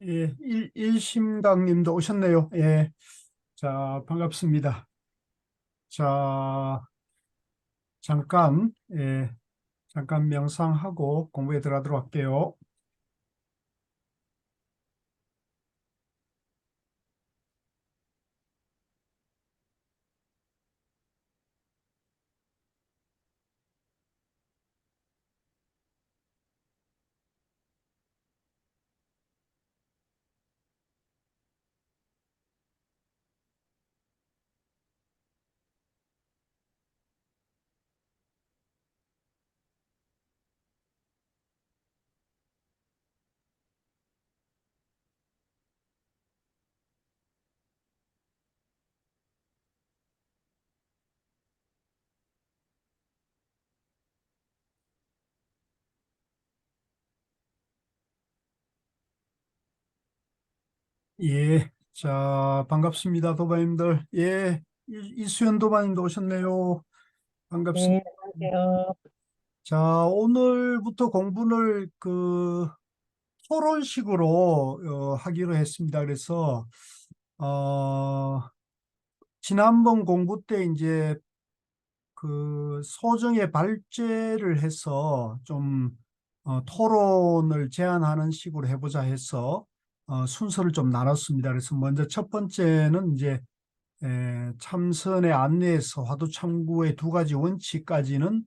예, 일심강님도 오셨네요. 예, 자, 반갑습니다. 자, 잠깐, 잠깐 명상하고 공부에 들어가도록 할게요. 예, 자, 반갑습니다, 도바님들. 예, 이수연 도바님도 오셨네요. 반갑습니다. 네, 안녕하세요. 자, 오늘부터 공부를 토론식으로 하기로 했습니다. 그래서, 어, 지난번 공부 때 이제 소정의 발제를 해서 좀 토론을 제안하는 식으로 해보자 해서 순서를 좀 나눴습니다. 그래서 먼저 첫 번째는 이제 참선의 안내에서 화두참고의 두 가지 원칙까지는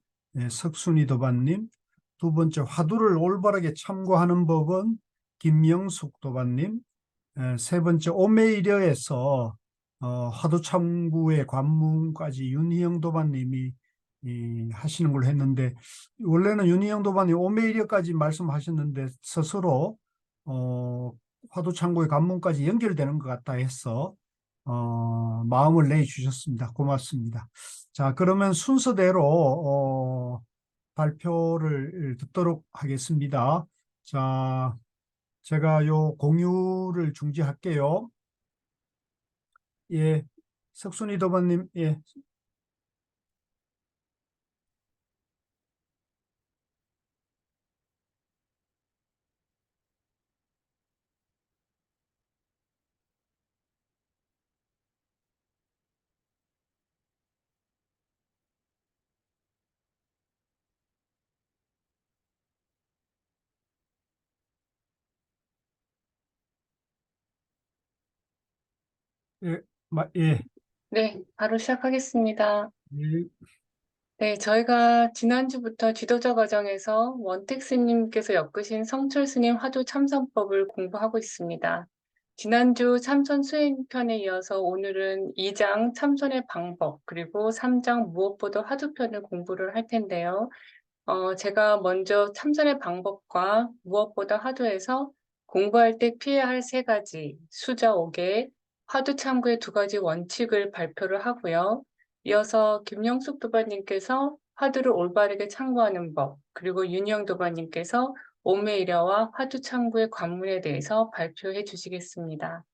석순이 도반님, 두 번째 화두를 올바르게 참고하는 법은 김영숙 도반님, 세 번째 오메이려에서 화두참구의 관문까지 윤희영 도반님이 하시는 걸로 했는데, 원래는 윤희영 도반이 오메이려까지 말씀하셨는데 스스로 어, 화두참구의 관문까지 연결되는 것 같다 해서 마음을 내주셨습니다. 고맙습니다. 자, 그러면 순서대로 발표를 듣도록 하겠습니다. 자, 제가 요 공유를 중지할게요. 예, 석순이 도반님, 예, 예, 예, 네, 바로 시작하겠습니다. 예, 네, 저희가 지난주부터 지도자 과정에서 원택 스님께서 엮으신 성철 스님 화두 참선법을 공부하고 있습니다. 지난주 참선 수행편에 이어서 오늘은 2장 참선의 방법, 그리고 3장 무엇보다 화두편을 공부를 할 텐데요. 제가 먼저 참선의 방법과 무엇보다 화두에서 공부할 때 피해야 할 세 가지, 수자 5개, 화두 참고의 두 가지 원칙을 발표를 하고요. 이어서 김영숙 도반님께서 화두를 올바르게 참고하는 법, 그리고 윤영 도반님께서 오메이려와 화두 참고의 관문에 대해서 발표해 주시겠습니다.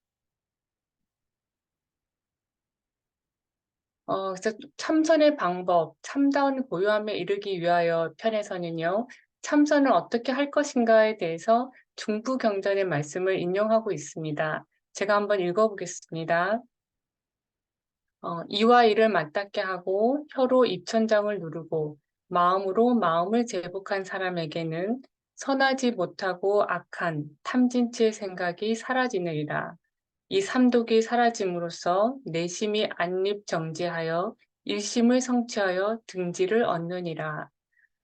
그래서 참선의 방법, 참다운 고요함에 이르기 위하여 편에서는요, 참선을 어떻게 할 것인가에 대해서 중부경전의 말씀을 인용하고 있습니다. 제가 한번 읽어보겠습니다. 이와 이를 맞닿게 하고 혀로 입천장을 누르고 마음으로 마음을 제복한 사람에게는 선하지 못하고 악한 탐진치의 생각이 사라지느니라. 이 삼독이 사라짐으로써 내심이 안립정지하여 일심을 성취하여 등지를 얻느니라.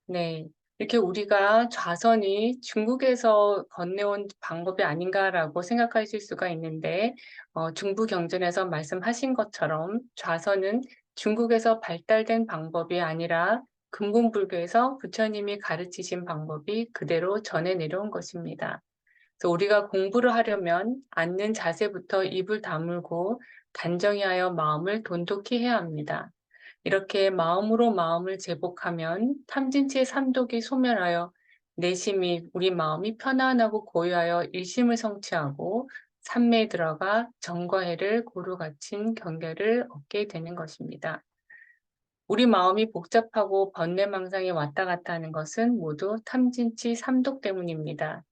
네. 이렇게 우리가 좌선이 중국에서 건네온 방법이 아닌가라고 생각하실 수가 있는데, 중부경전에서 말씀하신 것처럼 좌선은 중국에서 발달된 방법이 아니라 근본불교에서 부처님이 가르치신 방법이 그대로 전해 내려온 것입니다. 그래서 우리가 공부를 하려면 앉는 자세부터 입을 다물고 단정히 하여 마음을 돈독히 해야 합니다. 이렇게 마음으로 마음을 제복하면 탐진치의 삼독이 소멸하여 내심이 우리 마음이 편안하고 고요하여 일심을 성취하고 삼매에 들어가 정과 해를 고루 갖춘 경계를 얻게 되는 것입니다. 우리 마음이 복잡하고 번뇌망상이 왔다 갔다 하는 것은 모두 탐진치 삼독 때문입니다.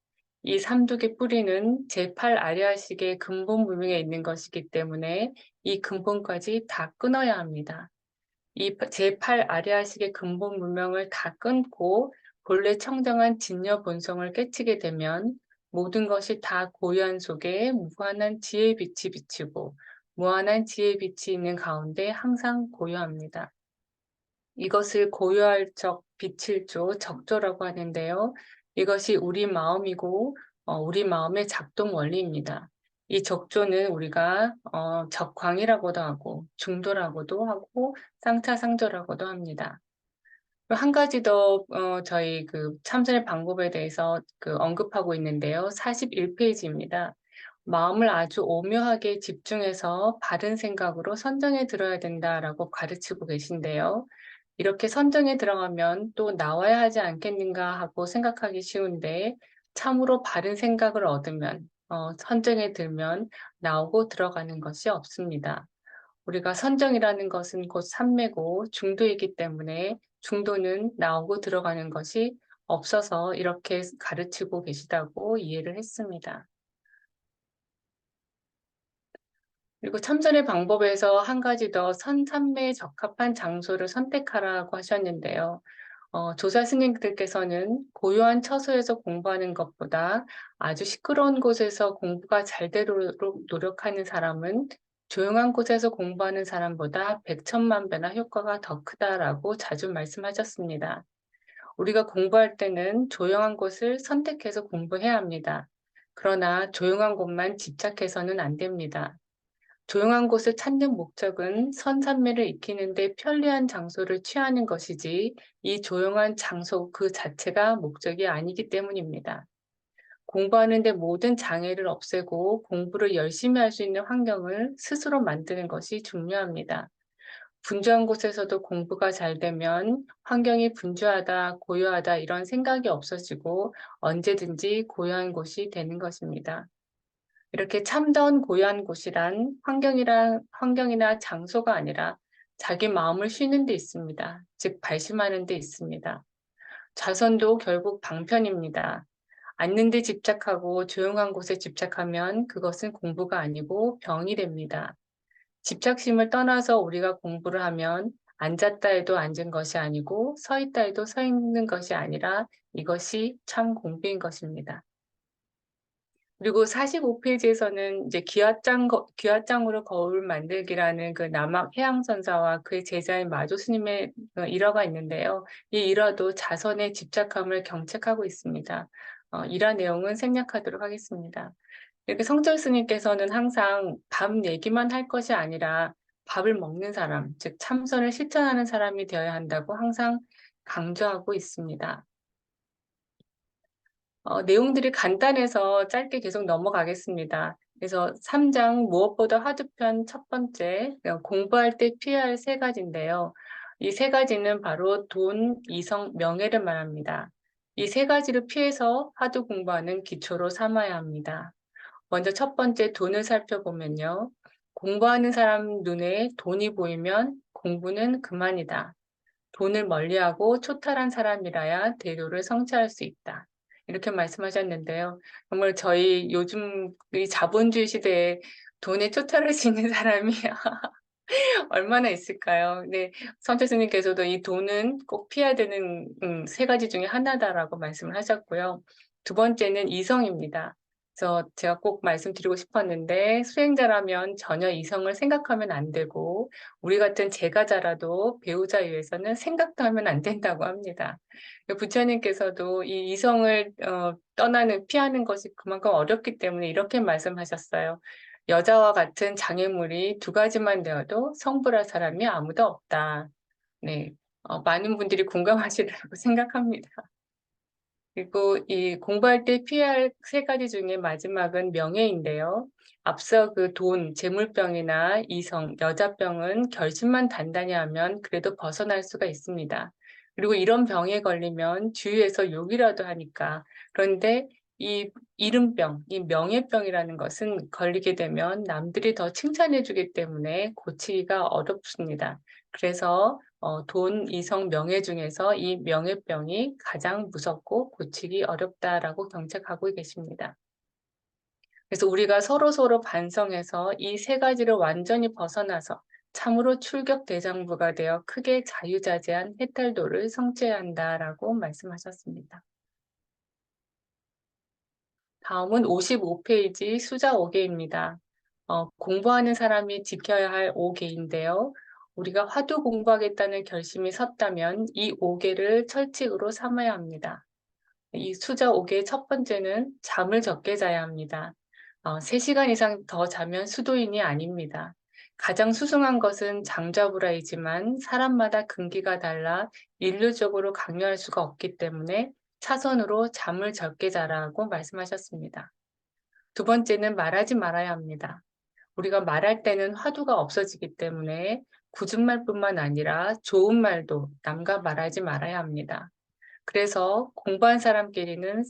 이 삼독의 뿌리는 제8 아리아식의 근본 무명에 있는 것이기 때문에 이 근본까지 다 끊어야 합니다. 이 제8 아리아식의 근본 문명을 다 끊고 본래 청정한 진여 본성을 깨치게 되면 모든 것이 다 고요한 속에 무한한 지혜의 빛이 비치고 무한한 지혜의 빛이 있는 가운데 항상 고요합니다. 이것을 고요할 적, 빛일 조, 적조라고 하는데요. 이것이 우리 마음이고 우리 마음의 작동 원리입니다. 이 적조는 우리가 적광이라고도 하고 중도라고도 하고 쌍차상조라고도 합니다. 한 가지 더 저희 그 참선의 방법에 대해서 언급하고 있는데요. 41페이지입니다. 마음을 아주 오묘하게 집중해서 바른 생각으로 선정에 들어야 된다라고 가르치고 계신데요. 이렇게 선정에 들어가면 또 나와야 하지 않겠는가 하고 생각하기 쉬운데 참으로 바른 생각을 얻으면 선정에 들면 나오고 들어가는 것이 없습니다. 우리가 선정이라는 것은 곧 삼매고 중도이기 때문에 중도는 나오고 들어가는 것이 없어서 이렇게 가르치고 계시다고 이해를 했습니다. 그리고 참선의 방법에서 한 가지 더 선삼매에 적합한 장소를 선택하라고 하셨는데요. 조사 스님들께서는 고요한 처소에서 공부하는 것보다 아주 시끄러운 곳에서 공부가 잘 되도록 노력하는 사람은 조용한 곳에서 공부하는 사람보다 백천만 배나 효과가 더 크다라고 자주 말씀하셨습니다. 우리가 공부할 때는 조용한 곳을 선택해서 공부해야 합니다. 그러나 조용한 곳만 집착해서는 안 됩니다. 조용한 곳을 찾는 목적은 선산매를 익히는 데 편리한 장소를 취하는 것이지 이 조용한 장소 그 자체가 목적이 아니기 때문입니다. 공부하는 데 모든 장애를 없애고 공부를 열심히 할 수 있는 환경을 스스로 만드는 것이 중요합니다. 분주한 곳에서도 공부가 잘 되면 환경이 분주하다, 고요하다 이런 생각이 없어지고 언제든지 고요한 곳이 되는 것입니다. 이렇게 참다운 고요한 곳이란 환경이나 장소가 아니라 자기 마음을 쉬는 데 있습니다. 즉 발심하는 데 있습니다. 자선도 결국 방편입니다. 앉는 데 집착하고 조용한 곳에 집착하면 그것은 공부가 아니고 병이 됩니다. 집착심을 떠나서 우리가 공부를 하면 앉았다 해도 앉은 것이 아니고 서 있다 해도 서 있는 것이 아니라 이것이 참 공부인 것입니다. 그리고 45페이지에서는 이제 기와장으로 거울 만들기라는 그 남학 해양선사와 그의 제자인 마조 스님의 일화가 있는데요. 이 일화도 자선의 집착함을 경책하고 있습니다. 일화 내용은 생략하도록 하겠습니다. 이렇게 성철 스님께서는 항상 밥 얘기만 할 것이 아니라 밥을 먹는 사람, 즉 참선을 실천하는 사람이 되어야 한다고 항상 강조하고 있습니다. 내용들이 간단해서 짧게 계속 넘어가겠습니다. 그래서 3장 무엇보다 화두편 첫 번째, 공부할 때 피해야 할 세 가지인데요. 이 세 가지는 바로 돈, 이성, 명예를 말합니다. 이 세 가지를 피해서 화두 공부하는 기초로 삼아야 합니다. 먼저 첫 번째 돈을 살펴보면요. 공부하는 사람 눈에 돈이 보이면 공부는 그만이다. 돈을 멀리하고 초탈한 사람이라야 대도를 성취할 수 있다. 이렇게 말씀하셨는데요. 정말 저희 요즘 이 자본주의 시대에 돈에 초탈할 수 있는 사람이 얼마나 있을까요? 네, 선태 스님께서도 이 돈은 꼭 피해야 되는 세 가지 중에 하나다라고 말씀을 하셨고요. 두 번째는 이성입니다. 그래서 제가 꼭 말씀드리고 싶었는데 수행자라면 전혀 이성을 생각하면 안 되고 우리 같은 제가자라도 배우자 위해서는 생각도 하면 안 된다고 합니다. 부처님께서도 이 이성을 피하는 것이 그만큼 어렵기 때문에 이렇게 말씀하셨어요. 여자와 같은 장애물이 두 가지만 되어도 성불할 사람이 아무도 없다. 네, 많은 분들이 공감하시리라고 생각합니다. 그리고 이 공부할 때 피해야 할 세 가지 중에 마지막은 명예인데요. 앞서 그 돈, 재물병이나 이성, 여자병은 결심만 단단히 하면 그래도 벗어날 수가 있습니다. 그리고 이런 병에 걸리면 주위에서 욕이라도 하니까. 그런데 이 이름병, 이 명예병이라는 것은 걸리게 되면 남들이 더 칭찬해 주기 때문에 고치기가 어렵습니다. 그래서 돈, 이성, 명예 중에서 이 명예병이 가장 무섭고 고치기 어렵다라고 경책하고 계십니다. 그래서 우리가 서로 반성해서 이 세 가지를 완전히 벗어나서 참으로 출격 대장부가 되어 크게 자유자재한 해탈도를 성취해야 한다라고 말씀하셨습니다. 다음은 55페이지 수자 5개입니다. 공부하는 사람이 지켜야 할 5개인데요. 우리가 화두 공부하겠다는 결심이 섰다면 이 5개를 철칙으로 삼아야 합니다. 이 수자 5개의 첫 번째는 잠을 적게 자야 합니다. 3시간 이상 더 자면 수도인이 아닙니다. 가장 수승한 것은 장자부라이지만 사람마다 근기가 달라 일률적으로 강요할 수가 없기 때문에 차선으로 잠을 적게 자라고 말씀하셨습니다. 두 번째는 말하지 말아야 합니다. 우리가 말할 때는 화두가 없어지기 때문에 굳은 말뿐만 아니라 좋은 말도 남과 말하지 말아야 합니다. 그래서 공부한 사람끼리는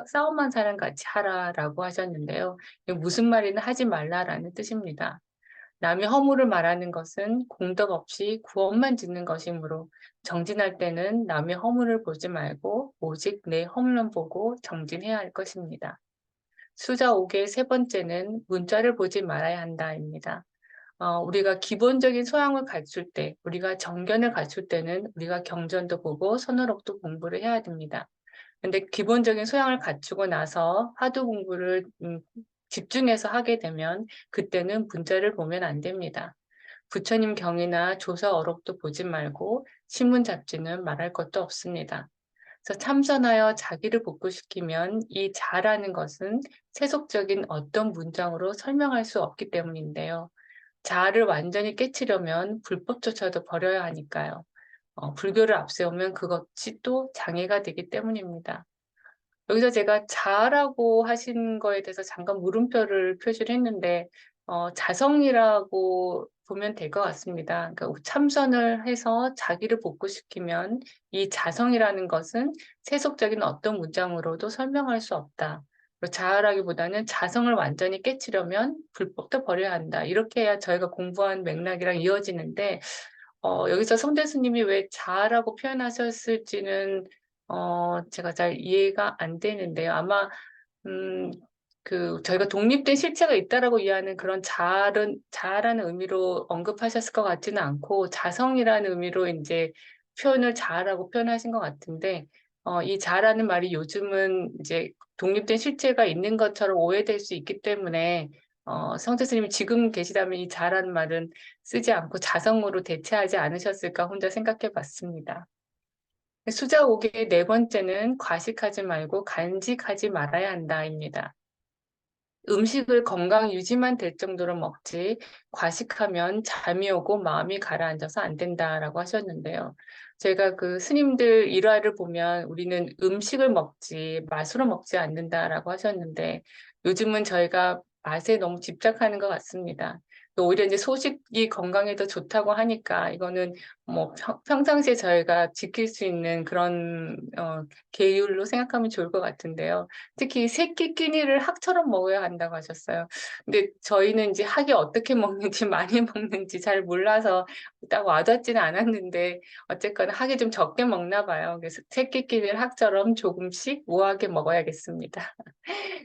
싸움한 사람 같이 하라라고 하셨는데요. 이게 무슨 말이나 하지 말라라는 뜻입니다. 남의 허물을 말하는 것은 공덕 없이 구원만 짓는 것이므로 정진할 때는 남의 허물을 보지 말고 오직 내 허물만 보고 정진해야 할 것입니다. 수자 5개 세 번째는 문자를 보지 말아야 한다입니다. 우리가 기본적인 소양을 갖출 때, 우리가 정견을 갖출 때는 우리가 경전도 보고 선어록도 공부를 해야 됩니다. 근데 기본적인 소양을 갖추고 나서 화두 공부를 집중해서 하게 되면 그때는 문자를 보면 안 됩니다. 부처님 경이나 조서 어록도 보지 말고 신문 잡지는 말할 것도 없습니다. 그래서 참선하여 자기를 복구시키면 이 자라는 것은 세속적인 어떤 문장으로 설명할 수 없기 때문인데요. 자아를 완전히 깨치려면 불법조차도 버려야 하니까요. 불교를 앞세우면 그것이 또 장애가 되기 때문입니다. 여기서 제가 자아라고 하신 거에 대해서 잠깐 물음표를 표시를 했는데 자성이라고 보면 될 것 같습니다. 그러니까 참선을 해서 자기를 복구시키면 이 자성이라는 것은 세속적인 어떤 문장으로도 설명할 수 없다. 자아라기보다는 자성을 완전히 깨치려면 불법도 버려야 한다. 이렇게 해야 저희가 공부한 맥락이랑 이어지는데 여기서 성대 스님이 왜 자아라고 표현하셨을지는 제가 잘 이해가 안 되는데요. 아마 음, 저희가 독립된 실체가 있다라고 이해하는 그런 자아라는 의미로 언급하셨을 것 같지는 않고 자성이라는 의미로 이제 표현을 자아라고 표현하신 것 같은데 이 자아라는 말이 요즘은 이제 독립된 실체가 있는 것처럼 오해될 수 있기 때문에 성태 스님이 지금 계시다면 이 자아라는 말은 쓰지 않고 자성으로 대체하지 않으셨을까 혼자 생각해 봤습니다. 수자 5개의 네 번째는 과식하지 말고 간직하지 말아야 한다입니다. 음식을 건강 유지만 될 정도로 먹지 과식하면 잠이 오고 마음이 가라앉아서 안 된다라고 하셨는데요. 제가 그 스님들 일화를 보면 우리는 음식을 먹지 맛으로 먹지 않는다라고 하셨는데 요즘은 저희가 맛에 너무 집착하는 것 같습니다. 또 오히려 이제 소식이 건강에 더 좋다고 하니까 이거는 뭐 평상시에 저희가 지킬 수 있는 그런 계율로 생각하면 좋을 것 같은데요. 특히 새끼 끼니를 학처럼 먹어야 한다고 하셨어요. 근데 저희는 이제 학이 어떻게 먹는지 많이 먹는지 잘 몰라서 딱 와닿지는 않았는데 어쨌거나 학이 좀 적게 먹나 봐요. 그래서 새끼 끼니를 학처럼 조금씩 우아하게 먹어야겠습니다.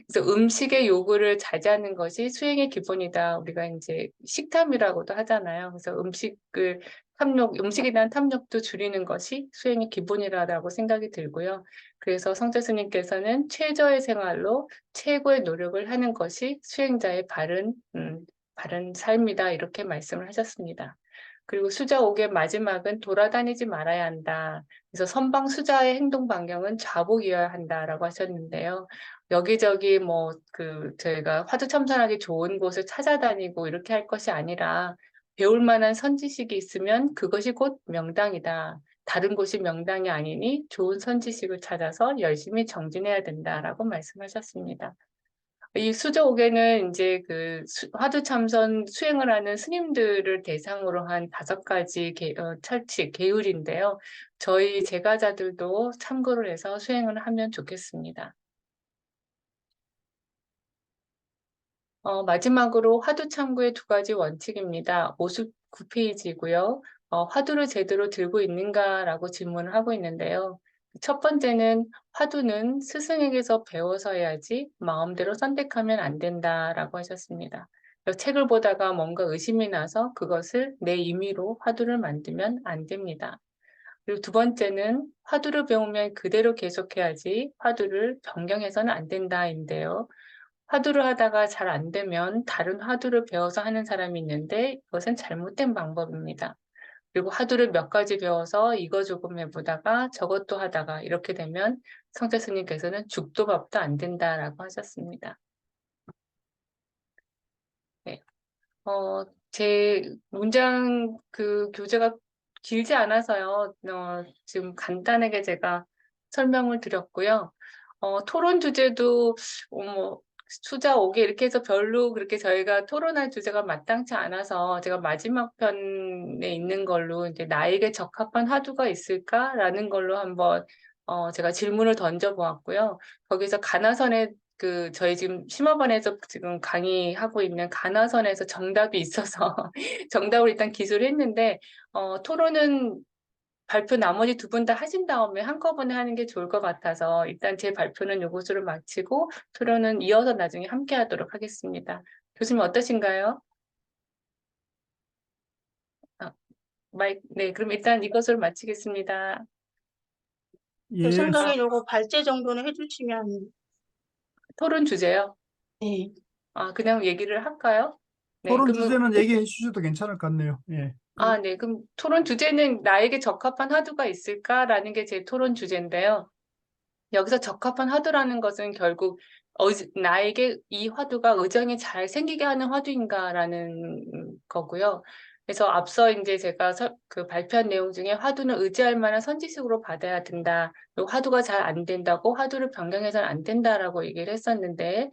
그래서 음식의 요구를 자제하는 것이 수행의 기본이다. 우리가 이제 식탐이라고도 하잖아요. 그래서 음식에 대한 탐욕도 줄이는 것이 수행의 기본이라고 생각이 들고요. 그래서 성자 스님께서는 최저의 생활로 최고의 노력을 하는 것이 수행자의 바른 삶이다. 이렇게 말씀을 하셨습니다. 그리고 수자 5개 마지막은 돌아다니지 말아야 한다. 그래서 선방 수자의 행동 반경은 좌복이어야 한다라고 하셨는데요. 여기저기 저희가 화두 참선하기 좋은 곳을 찾아다니고 이렇게 할 것이 아니라 배울 만한 선지식이 있으면 그것이 곧 명당이다. 다른 곳이 명당이 아니니 좋은 선지식을 찾아서 열심히 정진해야 된다라고 말씀하셨습니다. 이 수저옥에는 이제 화두 참선 수행을 하는 스님들을 대상으로 한 5가지 철칙, 계율인데요. 저희 제가자들도 참고를 해서 수행을 하면 좋겠습니다. 마지막으로 화두 참고의 2가지 원칙입니다. 59페이지고요. 화두를 제대로 들고 있는가라고 질문을 하고 있는데요. 첫 번째는 화두는 스승에게서 배워서 해야지 마음대로 선택하면 안 된다라고 하셨습니다. 그래서 책을 보다가 뭔가 의심이 나서 그것을 내 임의로 화두를 만들면 안 됩니다. 그리고 두 번째는 화두를 배우면 그대로 계속해야지 화두를 변경해서는 안 된다인데요. 화두를 하다가 잘 안 되면 다른 화두를 배워서 하는 사람이 있는데 이것은 잘못된 방법입니다. 그리고 화두를 몇 가지 배워서 이거 조금 해보다가 저것도 하다가 이렇게 되면 성자 스님께서는 죽도 밥도 안 된다라고 하셨습니다. 네. 제 문장 그 교재가 길지 않아서요. 지금 간단하게 제가 설명을 드렸고요. 토론 주제도 뭐 수자 5개 이렇게 해서 별로 그렇게 저희가 토론할 주제가 마땅치 않아서 제가 마지막 편에 있는 걸로 이제 나에게 적합한 화두가 있을까라는 걸로 한번 제가 질문을 던져 보았고요. 거기서 가나선에 저희 지금 심화반에서 지금 강의하고 있는 가나선에서 정답이 있어서 정답을 일단 기술을 했는데, 토론은 발표 나머지 두 분 다 하신 다음에 한꺼번에 하는 게 좋을 것 같아서 일단 제 발표는 요것으로 마치고 토론은 이어서 나중에 함께 하도록 하겠습니다. 교수님 어떠신가요? 아, 네, 그럼 일단 이것으로 마치겠습니다. 제 예, 생각에 요거 발제 정도는 해주시면, 토론 주제요. 네. 그냥 얘기를 할까요? 네, 토론 그러면 주제는 얘기해 주셔도 괜찮을 것 같네요. 예. 네. 그럼 토론 주제는 나에게 적합한 화두가 있을까라는 게 제 토론 주제인데요. 여기서 적합한 화두라는 것은 결국 나에게 이 화두가 의정이 잘 생기게 하는 화두인가라는 거고요. 그래서 앞서 이제 제가 그 발표한 내용 중에 화두는 의지할 만한 선지식으로 받아야 된다. 또 화두가 잘 안 된다고 화두를 변경해서는 안 된다라고 얘기를 했었는데,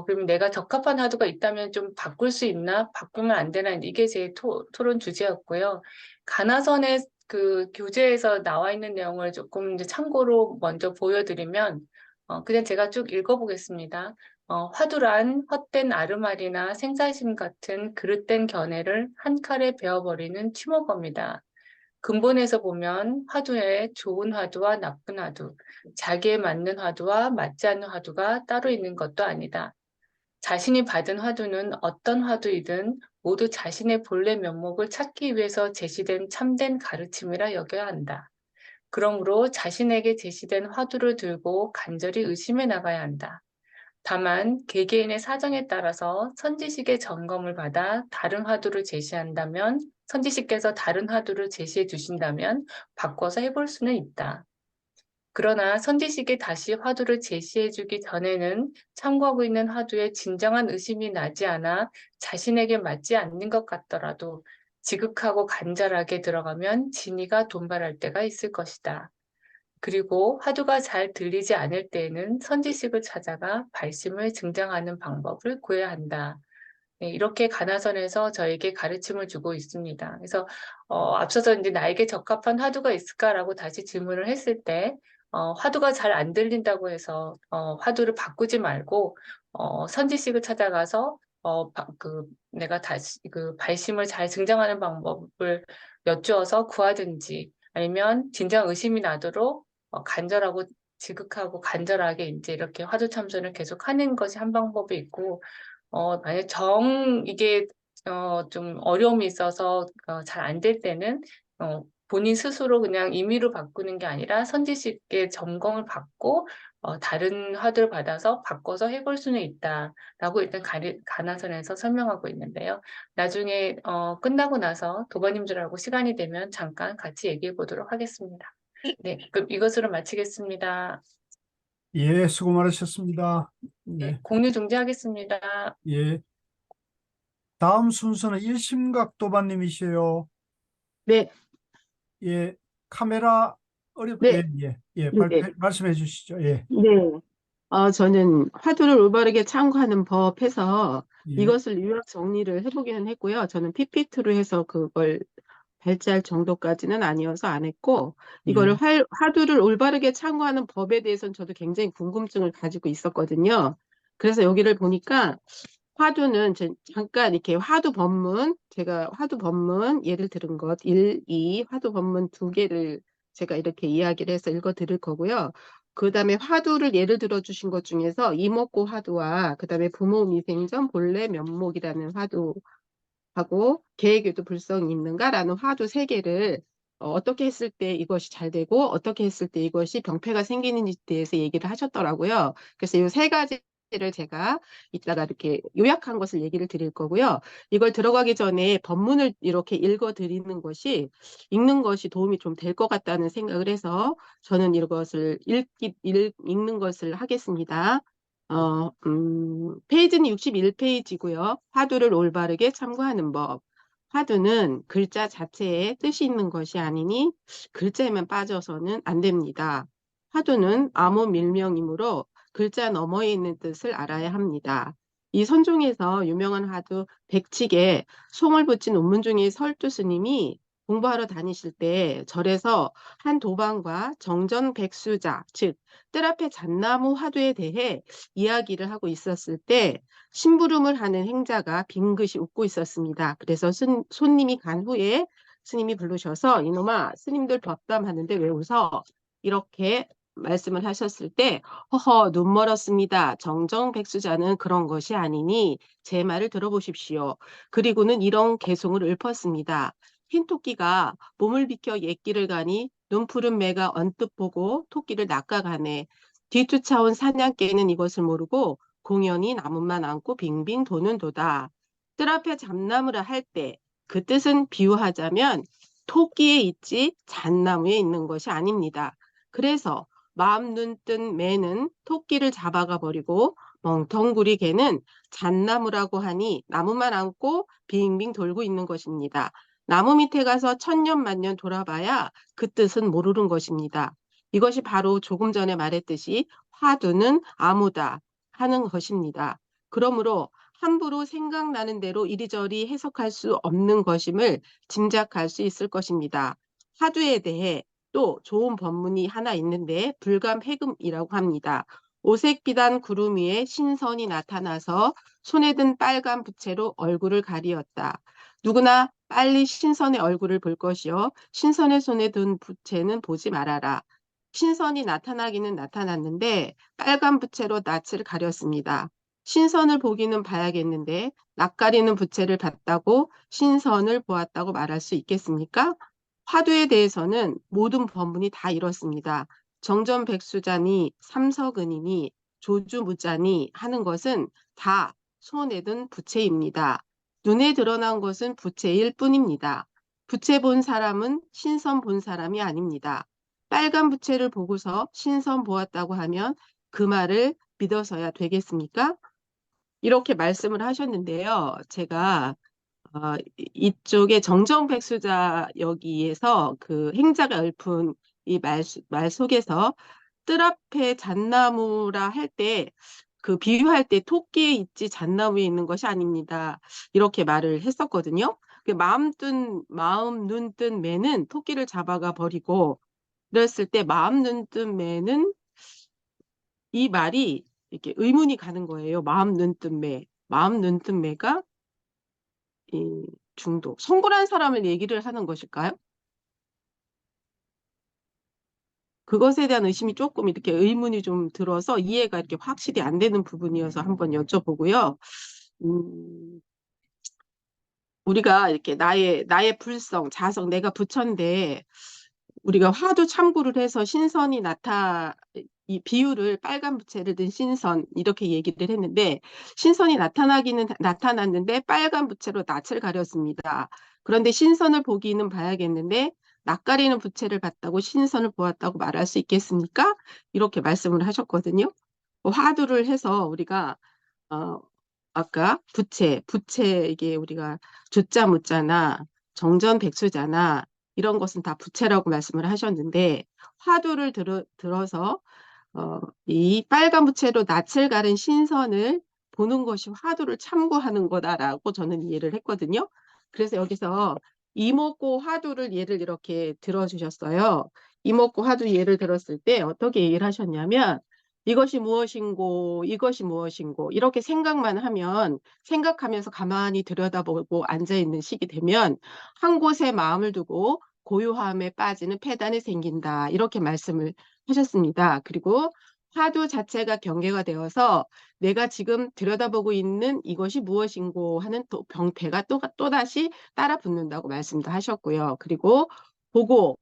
그럼 내가 적합한 화두가 있다면 좀 바꿀 수 있나? 바꾸면 안 되나? 이게 제 토론 주제였고요. 가나선의 그 교재에서 나와 있는 내용을 조금 이제 참고로 먼저 보여드리면, 그냥 제가 쭉 읽어보겠습니다. 화두란 헛된 아르말이나 생사심 같은 그릇된 견해를 한 칼에 베어버리는 치모겁니다. 근본에서 보면 화두에 좋은 화두와 나쁜 화두, 자기에 맞는 화두와 맞지 않는 화두가 따로 있는 것도 아니다. 자신이 받은 화두는 어떤 화두이든 모두 자신의 본래 면목을 찾기 위해서 제시된 참된 가르침이라 여겨야 한다. 그러므로 자신에게 제시된 화두를 들고 간절히 의심해 나가야 한다. 다만 개개인의 사정에 따라서 선지식의 점검을 받아 다른 화두를 제시한다면, 선지식께서 다른 화두를 제시해 주신다면 바꿔서 해볼 수는 있다. 그러나 선지식이 다시 화두를 제시해 주기 전에는 참고하고 있는 화두에 진정한 의심이 나지 않아 자신에게 맞지 않는 것 같더라도 지극하고 간절하게 들어가면 진의가 돈발할 때가 있을 것이다. 그리고 화두가 잘 들리지 않을 때에는 선지식을 찾아가 발심을 증정하는 방법을 구해야 한다. 네, 이렇게 가나선에서 저에게 가르침을 주고 있습니다. 그래서 앞서서 이제 나에게 적합한 화두가 있을까라고 다시 질문을 했을 때, 화두가 잘 안 들린다고 해서 화두를 바꾸지 말고 선지식을 찾아가서 내가 다시 그 발심을 잘 증정하는 방법을 여쭈어서 구하든지 아니면 진정 의심이 나도록 간절하고 지극하고 간절하게 이제 이렇게 화두 참선을 계속 하는 것이 한 방법이 있고, 만약 이게, 좀 어려움이 있어서, 잘 안 될 때는, 본인 스스로 그냥 임의로 바꾸는 게 아니라 선지식의 점검을 받고, 다른 화두를 받아서 바꿔서 해볼 수는 있다라고 일단 가나선에서 설명하고 있는데요. 나중에, 끝나고 나서 도반님들하고 시간이 되면 잠깐 같이 얘기해 보도록 하겠습니다. 네, 그럼 이것으로 마치겠습니다. 예, 수고 많으셨습니다. 네, 네. 공유 중지하겠습니다. 예. 다음 순서는 일심각 도반님이시요. 네, 예. 카메라 네, 예, 예. 예, 네, 말씀해 주시죠. 예. 네. 저는 화두를 올바르게 참고하는 법 해서 예. 이것을 요약 정리를 해보기는 했고요. 저는 PPT로 해서 그걸 발제할 정도까지는 아니어서 안 했고, 이거를 예. 화두를 올바르게 참고하는 법에 대해서는 저도 굉장히 궁금증을 가지고 있었거든요. 그래서 여기를 보니까 화두는 잠깐 이렇게 화두 법문, 제가 화두 법문 예를 들은 것 1, 2 화두 법문 두 개를 제가 이렇게 이야기를 해서 읽어 드릴 거고요. 그 다음에 화두를 예를 들어 주신 것 중에서 이목고 화두와 그 다음에 부모미생전 본래 면목이라는 화두하고 계획에도 불성이 있는가라는 화두 세 개를 어떻게 했을 때 이것이 잘 되고 어떻게 했을 때 이것이 병폐가 생기는지에 대해서 얘기를 하셨더라고요. 그래서 이 세 가지를 제가 이따가 이렇게 요약한 것을 얘기를 드릴 거고요. 이걸 들어가기 전에 법문을 이렇게 읽어 드리는 것이 읽는 것이 도움이 좀 될 것 같다는 생각을 해서 저는 이것을 읽는 것을 하겠습니다. 페이지는 61페이지고요. 화두를 올바르게 참고하는 법. 화두는 글자 자체에 뜻이 있는 것이 아니니 글자에만 빠져서는 안 됩니다. 화두는 암호 밀명이므로 글자 너머에 있는 뜻을 알아야 합니다. 이 선종에서 유명한 화두 백칙에 송을 붙인 운문중의 설두 스님이 공부하러 다니실 때 절에서 한 도방과 정전백수자, 즉 뜰 앞에 잣나무 화두에 대해 이야기를 하고 있었을 때 심부름을 하는 행자가 빙긋이 웃고 있었습니다. 그래서 손님이 간 후에 스님이 부르셔서 이놈아 스님들 법담하는데 왜 웃어? 이렇게 말씀을 하셨을 때 허허 눈 멀었습니다. 정정백수자는 그런 것이 아니니 제 말을 들어보십시오. 그리고는 이런 개송을 읊었습니다. 흰 토끼가 몸을 비켜 옛길을 가니 눈푸른 매가 언뜻 보고 토끼를 낚아가네. 뒤쫓아온 사냥개는 이것을 모르고 공연히 나무만 안고 빙빙 도는 도다. 뜰 앞에 잡나무라 할 때 그 뜻은 비유하자면 토끼에 있지 잣나무에 있는 것이 아닙니다. 그래서 마음 눈 뜬 매는 토끼를 잡아가 버리고 멍텅구리 개는 잣나무라고 하니 나무만 안고 빙빙 돌고 있는 것입니다. 나무 밑에 가서 천년 만년 돌아봐야 그 뜻은 모르는 것입니다. 이것이 바로 조금 전에 말했듯이 화두는 아무다 하는 것입니다. 그러므로 함부로 생각나는 대로 이리저리 해석할 수 없는 것임을 짐작할 수 있을 것입니다. 화두에 대해 또 좋은 법문이 하나 있는데 불감해금이라고 합니다. 오색비단 구름 위에 신선이 나타나서 손에 든 빨간 부채로 얼굴을 가리었다. 누구나 빨리 신선의 얼굴을 볼 것이요. 신선의 손에 든 부채는 보지 말아라. 신선이 나타나기는 나타났는데 빨간 부채로 낯을 가렸습니다. 신선을 보기는 봐야겠는데 낯가리는 부채를 봤다고 신선을 보았다고 말할 수 있겠습니까? 화두에 대해서는 모든 법문이 다 이렇습니다. 정전백수자니 삼서근이니 조주무자니 하는 것은 다 손에 든 부채입니다. 눈에 드러난 것은 부채일 뿐입니다. 부채 본 사람은 신선 본 사람이 아닙니다. 빨간 부채를 보고서 신선 보았다고 하면 그 말을 믿어서야 되겠습니까? 이렇게 말씀을 하셨는데요. 제가 이쪽에 정정백수자 여기에서 그 행자가 읊은 이 말 속에서 뜰 앞에 잣나무라 할 때 그 비유할 때 토끼에 있지 잣나무에 있는 것이 아닙니다. 이렇게 말을 했었거든요. 그 마음 눈 뜬 매는 토끼를 잡아가 버리고 그랬을 때 마음 눈 뜬 매는 이 말이 이렇게 의문이 가는 거예요. 마음 눈 뜬 매. 마음 눈 뜬 매가 이 중독, 성불한 사람을 얘기를 하는 것일까요? 그것에 대한 의심이 조금 이렇게 의문이 좀 들어서 이해가 이렇게 확실히 안 되는 부분이어서 한번 여쭤보고요. 음, 우리가 이렇게 나의 불성, 자성, 내가 부처인데 우리가 화두 참고를 해서 이 비유를 빨간 부채를 든 신선 이렇게 얘기를 했는데 신선이 나타나기는 나타났는데 빨간 부채로 낯을 가렸습니다. 그런데 신선을 보기는 봐야겠는데 낯가리는 부채를 봤다고 신선을 보았다고 말할 수 있겠습니까? 이렇게 말씀을 하셨거든요. 화두를 해서 우리가 어, 아까 부채 이게 우리가 조자 무자나 정전백수자나 이런 것은 다 부채라고 말씀을 하셨는데 화두를 들어서 이 빨간 부채로 낯을 가른 신선을 보는 것이 화두를 참고하는 거다라고 저는 이해를 했거든요. 그래서 여기서 이목고 화두를 예를 이렇게 들어주셨어요. 이목고 화두 예를 들었을 때 어떻게 얘기를 하셨냐면 이것이 무엇인고, 이것이 무엇인고, 이렇게 생각만 하면, 생각하면서 가만히 들여다보고 앉아있는 시기 되면, 한 곳에 마음을 두고 고요함에 빠지는 폐단이 생긴다. 이렇게 말씀을 하셨습니다. 그리고 화두 자체가 경계가 되어서 내가 지금 들여다보고 있는 이것이 무엇인고 하는 병폐가 또다시 따라 붙는다고 말씀도 하셨고요. 그리고 보고,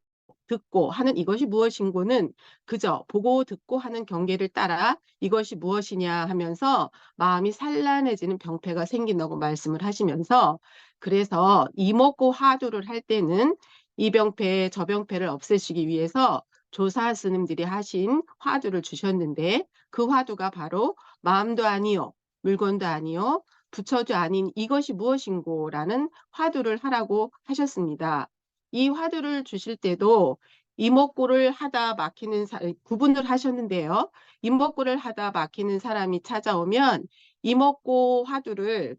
듣고 하는 이것이 무엇인고는 그저 보고 듣고 하는 경계를 따라 이것이 무엇이냐 하면서 마음이 산란해지는 병폐가 생긴다고 말씀을 하시면서 그래서 이목고 화두를 할 때는 이 병폐, 저 병폐를 없애시기 위해서 조사 스님들이 하신 화두를 주셨는데 그 화두가 바로 마음도 아니요, 물건도 아니요, 부처도 아닌 이것이 무엇인고라는 화두를 하라고 하셨습니다. 이 화두를 주실 때도 이목구를 하다 막히는 구분을 하셨는데요. 이목구를 하다 막히는 사람이 찾아오면 이목구 화두를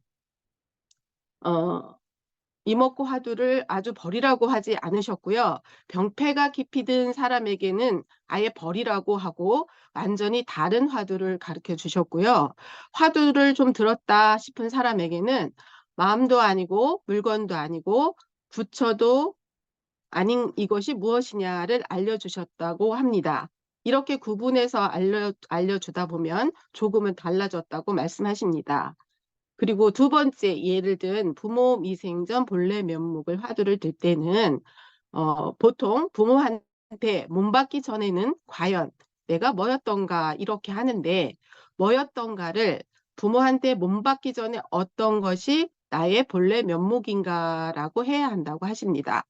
어, 이목구 화두를 아주 버리라고 하지 않으셨고요. 병폐가 깊이 든 사람에게는 아예 버리라고 하고 완전히 다른 화두를 가르쳐 주셨고요. 화두를 좀 들었다 싶은 사람에게는 마음도 아니고 물건도 아니고 부처도 아닌 이것이 무엇이냐를 알려주셨다고 합니다. 이렇게 구분해서 알려주다 보면 조금은 달라졌다고 말씀하십니다. 그리고 두 번째 예를 든 부모 미생전 본래 면목을 화두를 들 때는 보통 부모한테 몸받기 전에는 과연 내가 뭐였던가 이렇게 하는데 뭐였던가를 부모한테 몸받기 전에 어떤 것이 나의 본래 면목인가라고 해야 한다고 하십니다.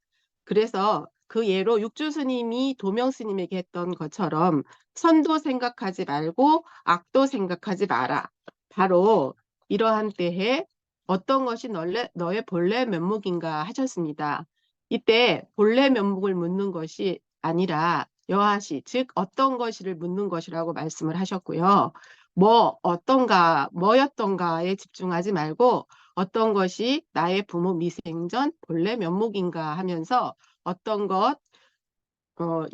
그래서 그 예로 육주 스님이 도명 스님에게 했던 것처럼 선도 생각하지 말고 악도 생각하지 마라. 바로 이러한 때에 어떤 것이 너의 본래 면목인가 하셨습니다. 이때 본래 면목을 묻는 것이 아니라 여하시, 즉 어떤 것이를 묻는 것이라고 말씀을 하셨고요. 어떤가, 뭐였던가에 집중하지 말고 어떤 것이 나의 부모 미생전 본래 면목인가 하면서 어떤 것,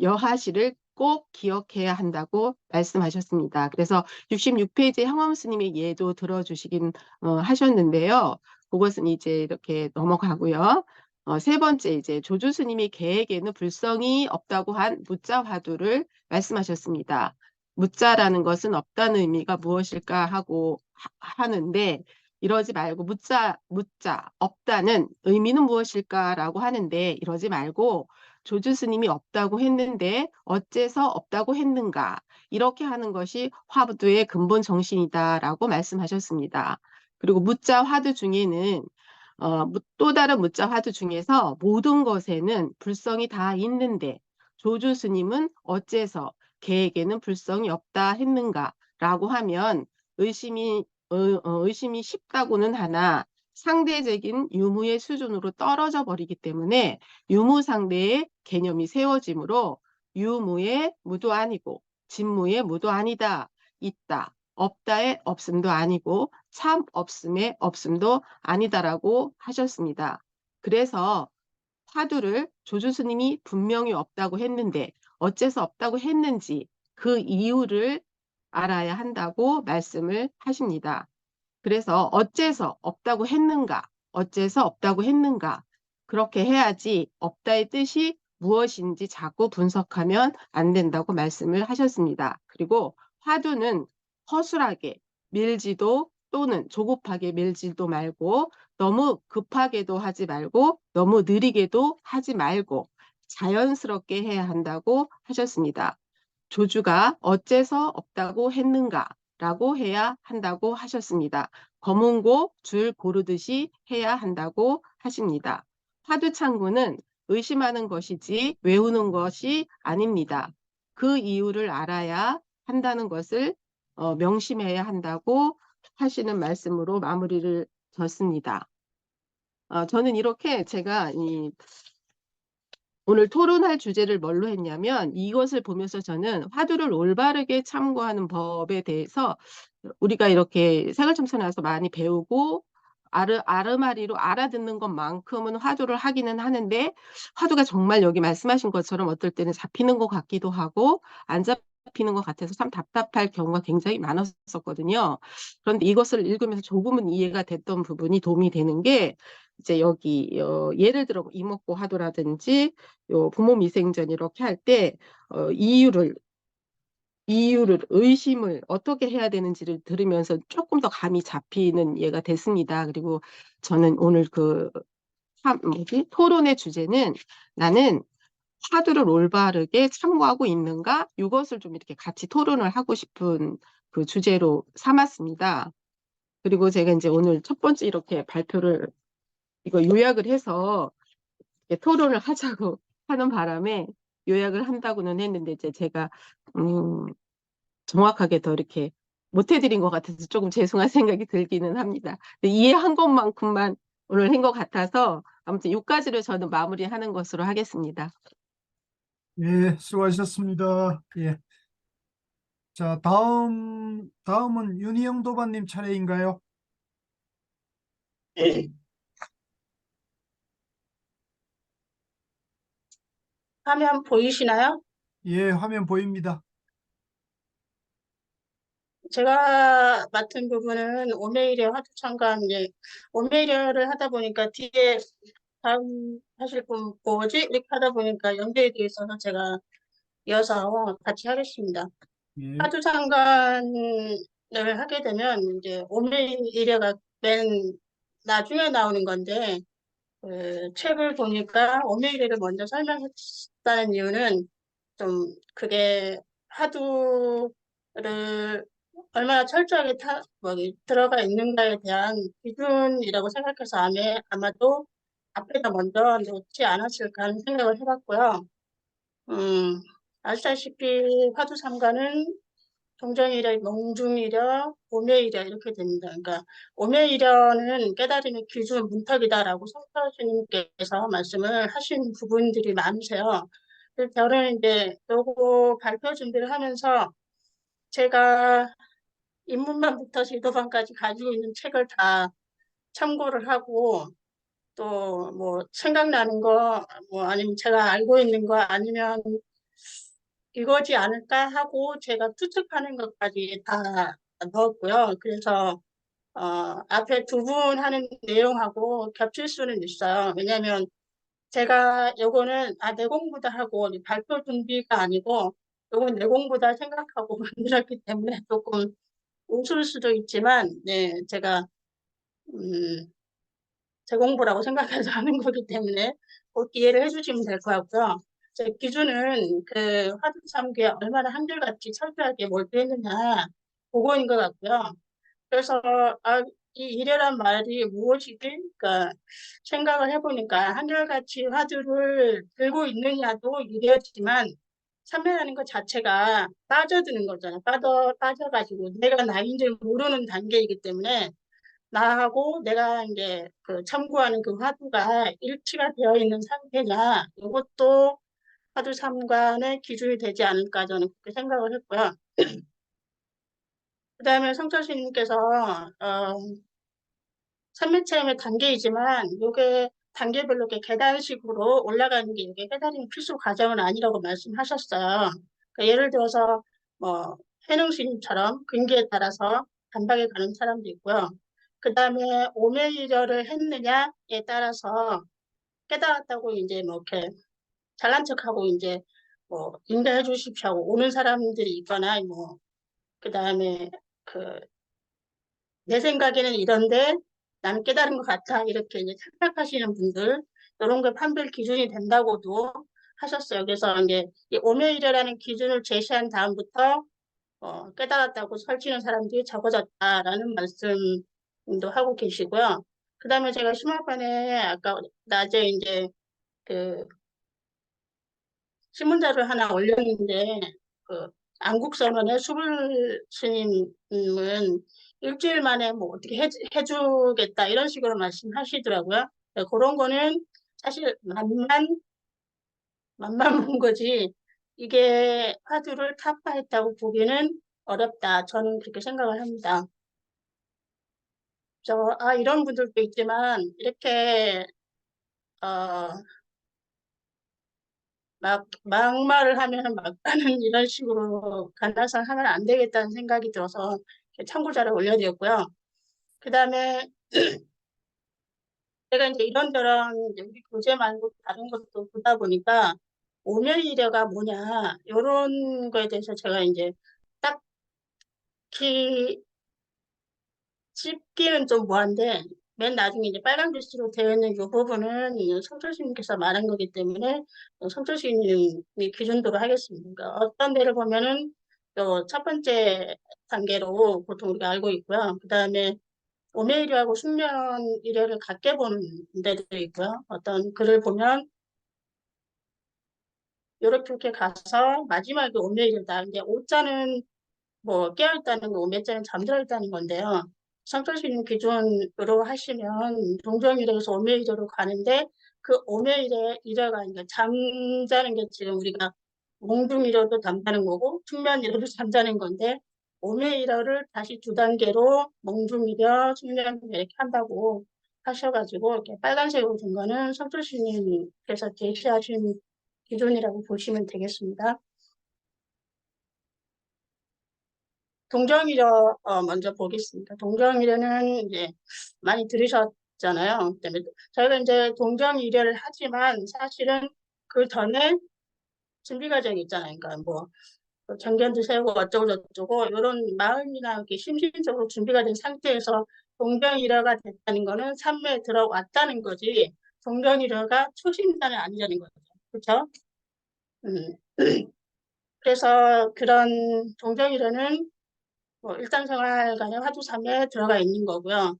여하시를 꼭 기억해야 한다고 말씀하셨습니다. 그래서 66페이지 항엄 스님의 예도 들어주시긴 하셨는데요. 그것은 이제 이렇게 넘어가고요. 세 번째 이제 조주 스님이 개에게는 불성이 없다고 한 무자 화두를 말씀하셨습니다. 무자라는 것은 없다는 의미가 무엇일까 하고 하는데 이러지 말고 무자 없다는 의미는 무엇일까라고 하는데 이러지 말고 조주 스님이 없다고 했는데 어째서 없다고 했는가 이렇게 하는 것이 화두의 근본 정신이다라고 말씀하셨습니다. 그리고 무자 화두 중에는 또 다른 무자 화두 중에서 모든 것에는 불성이 다 있는데 조주 스님은 어째서 개에게는 불성이 없다 했는가라고 하면 의심이 쉽다고는 하나 상대적인 유무의 수준으로 떨어져 버리기 때문에 유무상대의 개념이 세워지므로 유무의 무도 아니고 진무의 무도 아니다. 있다. 없다의 없음도 아니고 참 없음의 없음도 아니다라고 하셨습니다. 그래서 화두를 조주 스님이 분명히 없다고 했는데 어째서 없다고 했는지 그 이유를 알아야 한다고 말씀을 하십니다. 그래서 어째서 없다고 했는가, 어째서 없다고 했는가, 그렇게 해야지 없다의 뜻이 무엇인지 자꾸 분석하면 안 된다고 말씀을 하셨습니다. 그리고 화두는 허술하게 밀지도 또는 조급하게 밀지도 말고 너무 급하게도 하지 말고 너무 느리게도 하지 말고 자연스럽게 해야 한다고 하셨습니다. 조주가 어째서 없다고 했는가라고 해야 한다고 하셨습니다. 검은고 줄 고르듯이 해야 한다고 하십니다. 화두창구는 의심하는 것이지 외우는 것이 아닙니다. 그 이유를 알아야 한다는 것을 명심해야 한다고 하시는 말씀으로 마무리를 졌습니다. 저는 이렇게 제가 오늘 토론할 주제를 뭘로 했냐면 이것을 보면서 저는 화두를 올바르게 참고하는 법에 대해서 우리가 이렇게 생활참선에서 많이 배우고 아르마리로 알아듣는 것만큼은 화두를 하기는 하는데 화두가 정말 여기 말씀하신 것처럼 어떨 때는 잡히는 것 같기도 하고 안 잡히는 것 같아서 참 답답할 경우가 굉장히 많았었거든요. 그런데 이것을 읽으면서 조금은 이해가 됐던 부분이 도움이 되는 게 이제 여기 예를 들어 이목구 화두라든지 요 부모미생전 이렇게 할 때 이유를 의심을 어떻게 해야 되는지를 들으면서 조금 더 감이 잡히는 예가 됐습니다. 그리고 저는 오늘 토론의 주제는 나는 화두를 올바르게 참고하고 있는가? 이것을 좀 이렇게 같이 토론을 하고 싶은 그 주제로 삼았습니다. 그리고 제가 이제 오늘 첫 번째 이렇게 발표를 이거 요약을 해서 이렇게 토론을 하자고 하는 바람에 요약을 한다고는 했는데 이제 제가 정확하게 더 이렇게 못 해드린 것 같아서 조금 죄송한 생각이 들기는 합니다. 근데 이해한 것만큼만 오늘 한 것 같아서 아무튼 여기까지로 저는 마무리하는 것으로 하겠습니다. 예, 수고하셨습니다. 예. 자, 다음은 윤희영 도반님 차례인가요? 화면 보이시나요? 예, 화면 보입니다. 제가 맡은 부분은 오메이려 화두 참관, 오메이려를 하다 보니까 뒤에 다음 하실 분 뭐지? 이렇게 하다 보니까 연계에 있어서 제가 이어서 같이 하겠습니다. 예, 화두 참관을 하게 되면 이제 오메이려가 맨 나중에 나오는 건데 그 책을 보니까 오메이려를 먼저 설명했다는 이유는 좀 그게 화두를 얼마나 철저하게 들어가 있는가에 대한 기준이라고 생각해서 아마도 앞에다 먼저 놓지 않았을까 하는 생각을 해봤고요. 아시다시피 화두 삼가는 동정이려, 몽중이려, 오매이려 이렇게 됩니다. 그러니까 오매이려는 깨달음의 기준 문턱이다라고 성철스님께서 말씀을 하신 부분들이 많으세요. 그래서 저는 이제 요거 발표 준비를 하면서 제가 입문반부터 지도반까지 가지고 있는 책을 다 참고를 하고 또 뭐 생각나는 거 뭐 아니면 제가 알고 있는 거 아니면 이거지 않을까 하고 제가 추측하는 것까지 다 넣었고요. 그래서 앞에 두 분 하는 내용하고 겹칠 수는 있어요. 왜냐하면 제가 요거는 내 공부다 하고 발표 준비가 아니고 요건 내 공부다 생각하고 만들었기 때문에 조금 웃을 수도 있지만 네, 제가 제 공부라고 생각해서 하는 거기 때문에 꼭 이해를 해주시면 될 것 같고요. 제 기준은 그 화두 참기에 얼마나 한결같이 철저하게 몰두했느냐 그거인 것 같고요. 그래서 이 이래란 말이 무엇이지? 그러니까 생각을 해보니까 한결같이 화두를 들고 있느냐도 이래지만 참여하는 것 자체가 빠져드는 거잖아요. 빠져가지고 내가 나인 줄 모르는 단계이기 때문에 나하고 내가 이제 그 참고하는 그 화두가 일치가 되어 있는 상태냐 이것도 화두 삼관의 기준이 되지 않을까 저는 그렇게 생각을 했고요. 그 다음에 성철스님께서 삼매체험의 단계이지만 이게 단계별로 이렇게 계단식으로 올라가는 게 이게 깨달음의 필수 과정은 아니라고 말씀하셨어요. 그러니까 예를 들어서 뭐 해능스님처럼 근기에 따라서 단박에 가는 사람도 있고요. 그 다음에 오매이려를 했느냐에 따라서 깨달았다고 이제 뭐 이렇게 잘난 척하고 이제 뭐 인도해 주십시오 하고 오는 사람들이 있거나 뭐 그 다음에 그 내 생각에는 이런데 나는 깨달은 것 같아 이렇게 이제 착각하시는 분들 이런 게 판별 기준이 된다고도 하셨어요. 그래서 이제 이 오매이려라는 기준을 제시한 다음부터 깨달았다고 설치는 사람들이 적어졌다라는 말씀도 하고 계시고요. 그 다음에 제가 심화반에 아까 낮에 이제 그 신문자를 하나 올렸는데 그 안국선언의 수불 스님은 일주일 만에 뭐 어떻게 해주겠다 이런 식으로 말씀하시더라고요. 네, 그런 거는 사실 만만 본 거지 이게 화두를 타파했다고 보기는 어렵다. 저는 그렇게 생각을 합니다. 이런 분들도 있지만 이렇게 막말을 하면 막가는 이런 식으로 간단상 하면 안 되겠다는 생각이 들어서 참고자를 올려드렸고요. 그 다음에 제가 이제 이런저런 우리 교재 말고 다른 것도 보다 보니까 오멸이래가 뭐냐 이런 거에 대해서 제가 이제 딱히 찝기는 좀 뭐한데 맨 나중에 이제 빨간 글씨로 되어 있는 이 부분은 성철스님께서 말한 거기 때문에 성철스님이 기준도로 하겠습니다. 그러니까 어떤 데를 보면은 첫 번째 단계로 보통 우리가 알고 있고요. 그 다음에 오메이려하고 숙면이려를 같게 보는 데도 있고요. 어떤 글을 보면 이렇게 가서 마지막에 오메이려다. 이제 오자는 뭐 깨어있다는 거, 오메자는 잠들어있다는 건데요. 성철스님 기준으로 하시면 동정이래에서 오메이려로 가는데 그 오메이려가 그러니까 잠자는 게 지금 우리가 몽둥이려도 잠자는 거고 숙면이려도 잠자는 건데 오메이려를 다시 두 단계로 몽둥이려, 숙면이려 이렇게 한다고 하셔가지고 이렇게 빨간색으로 된 거는 성철스님께서 제시하신 기준이라고 보시면 되겠습니다. 동정이려 먼저 보겠습니다. 동정이려는 이제 많이 들으셨잖아요. 그다음에 저희가 이제 동정이려를 하지만 사실은 그 전에 준비 과정이 있잖아요. 그러니까 뭐 정견도 세우고 어쩌고 저쩌고 이런 마음이나 이렇게 심신적으로 준비가 된 상태에서 동정이려가 됐다는 거는 삼매에 들어왔다는 거지. 동정이려가 초심자는 아니라는 거죠. 그렇죠? 음. 그래서 그런 동정이려는 일상생활간의 화두삼에 들어가 있는 거고요.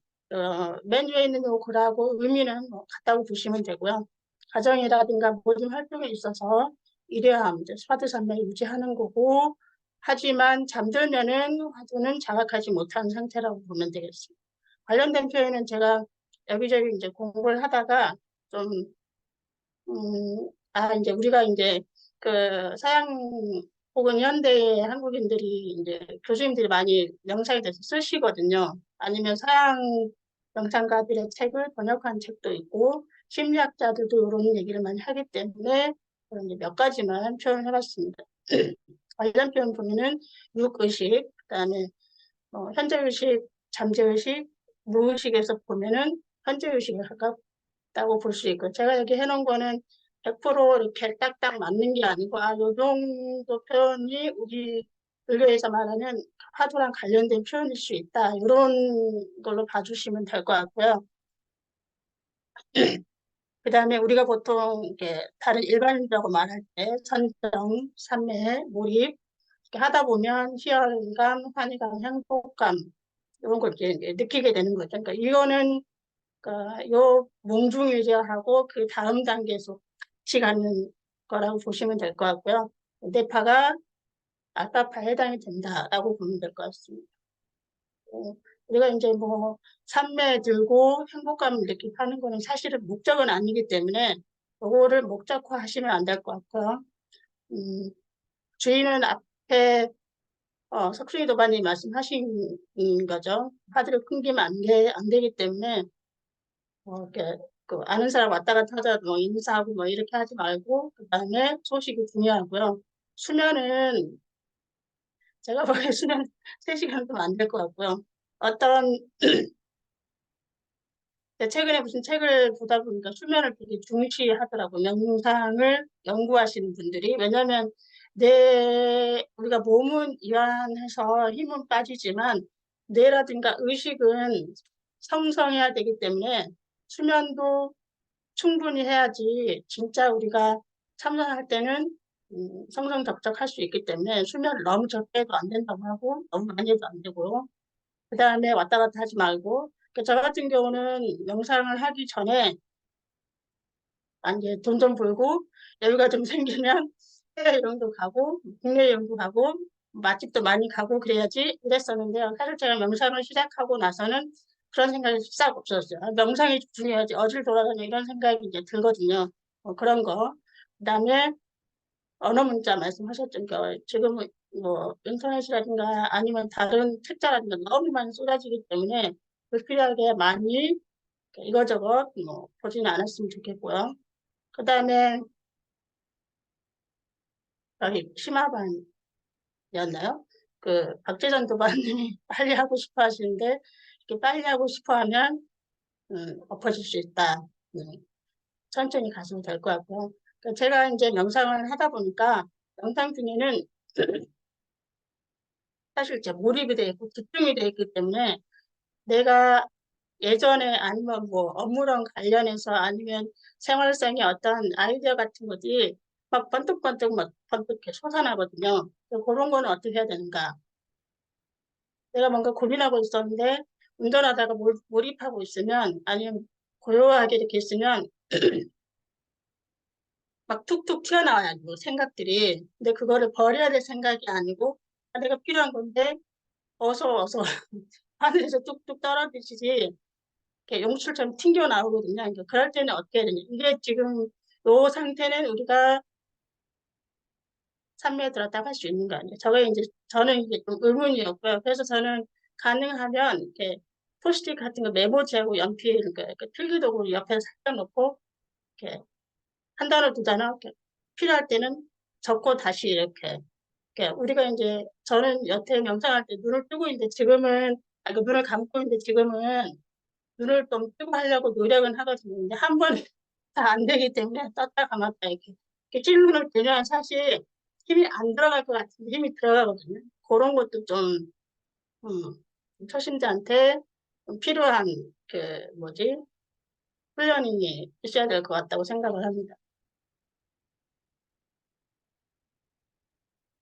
맨 위에 있는 요 글하고 의미는 같다고 보시면 되고요. 가정이라든가 모든 활동에 있어서 이래야 이제 화두삼에 유지하는 거고, 하지만 잠들면은 화두는 자각하지 못한 상태라고 보면 되겠습니다. 관련된 표현은 제가 여기저기 이제 공부를 하다가 좀 이제 우리가 이제 그 서양 혹은 현대의 한국인들이 이제 교수님들이 많이 명상에 대해서 쓰시거든요. 아니면 서양 명상가들의 책을 번역한 책도 있고 심리학자들도 이런 얘기를 많이 하기 때문에 그런 이제 몇 가지만 표현을 해봤습니다. 관련 표현 보면은 육의식, 그다음에 현재의식, 잠재의식, 무의식에서 보면은 현재의식에 가깝다고 볼 수 있고 제가 여기 해놓은 거는 100% 이렇게 딱딱 맞는 게 아니고 요 정도 표현이 우리 불교에서 말하는 화두랑 관련된 표현일 수 있다. 이런 걸로 봐주시면 될 것 같고요. 그 다음에 우리가 보통 이렇게 다른 일반인이라고 말할 때 선정, 삼매, 몰입 이렇게 하다 보면 희열감, 환희감, 행복감 이런 걸 이제 느끼게 되는 거죠. 그러니까 이거는 요 몽중일제하고 그 다음 단계에서 같이 가는 거라고 보시면 될 것 같고요. 뇌파가 알파파에 해당이 된다라고 보면 될 것 같습니다. 우리가 이제 뭐 삼매 들고 행복감을 느끼고 하는 거는 사실은 목적은 아니기 때문에 요거를 목적화 하시면 안 될 것 같고요. 주인은 앞에 석순이 도반이 말씀하신 거죠. 화두를 끊기면 안 되기 때문에 이렇게 아는 사람 왔다 갔다 하자 뭐 인사하고 뭐 이렇게 하지 말고 그다음에 소식이 중요하고요. 수면은 제가 보기에 수면 3시간도 안 될 것 같고요. 어떤 최근에 무슨 책을 보다 보니까 수면을 되게 중시하더라고요. 명상을 연구하시는 분들이. 왜냐하면 우리가 몸은 이완해서 힘은 빠지지만 뇌라든가 의식은 성성해야 되기 때문에 수면도 충분히 해야지 진짜 우리가 참선할 때는 성성적적할 수 있기 때문에 수면을 너무 적게 해도 안 된다고 하고 너무 많이 해도 안 되고요. 그 다음에 왔다 갔다 하지 말고 저 같은 경우는 명상을 하기 전에 이제 돈 좀 벌고 여유가 좀 생기면 해외 여행도 가고 국내 여행도 가고 맛집도 많이 가고 그래야지 이랬었는데요. 사실 제가 명상을 시작하고 나서는 그런 생각이 싹 없었어요. 명상이 중요하지 어딜 돌아다녀 이런 생각이 이제 들거든요. 그런 거. 그다음에 언어 문자 말씀하셨죠. 그러니까 지금 뭐 인터넷이라든가 아니면 다른 책자라든가 너무 많이 쏟아지기 때문에 불필요하게 많이 이거저것 보지는 않았으면 좋겠고요. 그 다음에 여기 심화반이었나요? 그 박재전 도반님이 빨리 하고 싶어 하시는데 이렇게 빨리 하고 싶어 하면 엎어질 수 있다. 천천히 가시면 될 것 같고요. 그러니까 제가 이제 명상을 하다 보니까 명상 중에는 사실 이제 몰입이 돼 있고 집중이 돼 있기 때문에 내가 예전에 아니면 뭐 업무랑 관련해서 아니면 생활상의 어떤 아이디어 같은 것이 막 번뜩번뜩 막 번뜩 이렇게 솟아나거든요. 그래서 그런 거는 어떻게 해야 되는가? 내가 뭔가 고민하고 있었는데 운전하다가 몰입하고 있으면 아니면 고요하게 이렇게 있으면 막 툭툭 튀어나와요, 뭐 생각들이. 근데 그거를 버려야 될 생각이 아니고 아, 내가 필요한 건데 어서 하늘에서 뚝뚝 떨어지지 이렇게 용출처럼 튕겨 나오거든요. 그러니까 그럴 때는 어떻게 해야 되냐. 이게 지금 요 상태는 우리가 산매에 들었다고 할 수 있는 거 아니에요. 저는 이게 좀 의문이었고요. 그래서 저는 가능하면 이렇게 포스트잇 같은 거 메모지하고 연필 그러니까 필기도구 옆에 살짝 놓고 이렇게 한 단어 두 단어 이렇게 필요할 때는 적고 다시 이렇게 우리가 이제 저는 여태 명상할 때 눈을 뜨고 있는데 지금은 그 눈을 감고 있는데 지금은 눈을 좀 뜨고 하려고 노력은 하거든요. 근데 한 번 다 안 되기 때문에 떴다 감았다 이렇게 찔눈을 뜨면 사실 힘이 안 들어갈 것 같은데 힘이 들어가거든요. 그런 것도 좀 초심자한테 좀 필요한 그 뭐지 훈련이 있어야 될 것 같다고 생각을 합니다.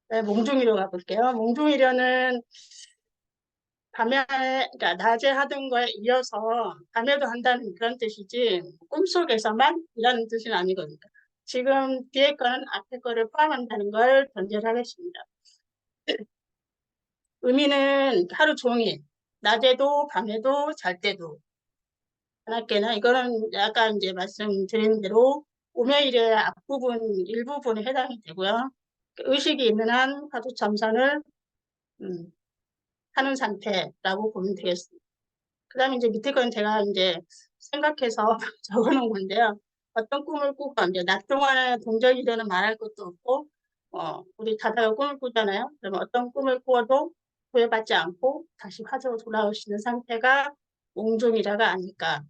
네, 몽중이로 가볼게요. 몽중이려는 그러니까 낮에 하던 거에 이어서 밤에도 한다는 그런 뜻이지 꿈속에서만 이라는 뜻은 아니거든요. 지금 뒤에 거는 앞에 거를 포함한다는 걸 전제를 하겠습니다. 의미는 하루 종일, 낮에도 밤에도 잘 때도 하나께나 이거는 아까 이제 말씀드린 대로 오매일의 앞부분 일부분에 해당이 되고요. 의식이 있는 한 화두 참선을 하는 상태라고 보면 되겠습니다. 그 다음에 이제 밑에 건 제가 이제 생각해서 적어놓은 건데요. 어떤 꿈을 꾸고, 이제 낮 동안에 동정이라는 말할 것도 없고, 우리 자다가 꿈을 꾸잖아요. 그러면 어떤 꿈을 꾸어도 구애받지 않고 다시 화두로 돌아올 수 있는 상태가 몽중이라가 아닐까.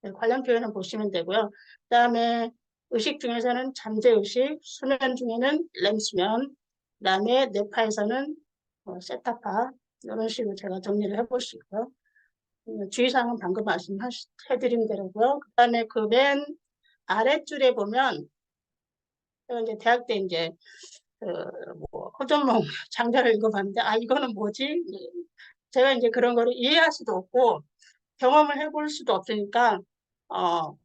네, 관련 표현을 보시면 되고요. 그 다음에 의식 중에서는 잠재의식, 수면 중에는 렘수면, 그 다음에 뇌파에서는 세타파, 이런 식으로 제가 정리를 해볼 수 있고요. 주의사항은 방금 말씀해드린 대로고요. 그 다음에 그 맨 아랫줄에 보면 제가 이제 대학 때 이제 뭐 호전몽 장자를 읽어봤는데 아 이거는 뭐지? 제가 이제 그런 거를 이해할 수도 없고 경험을 해볼 수도 없으니까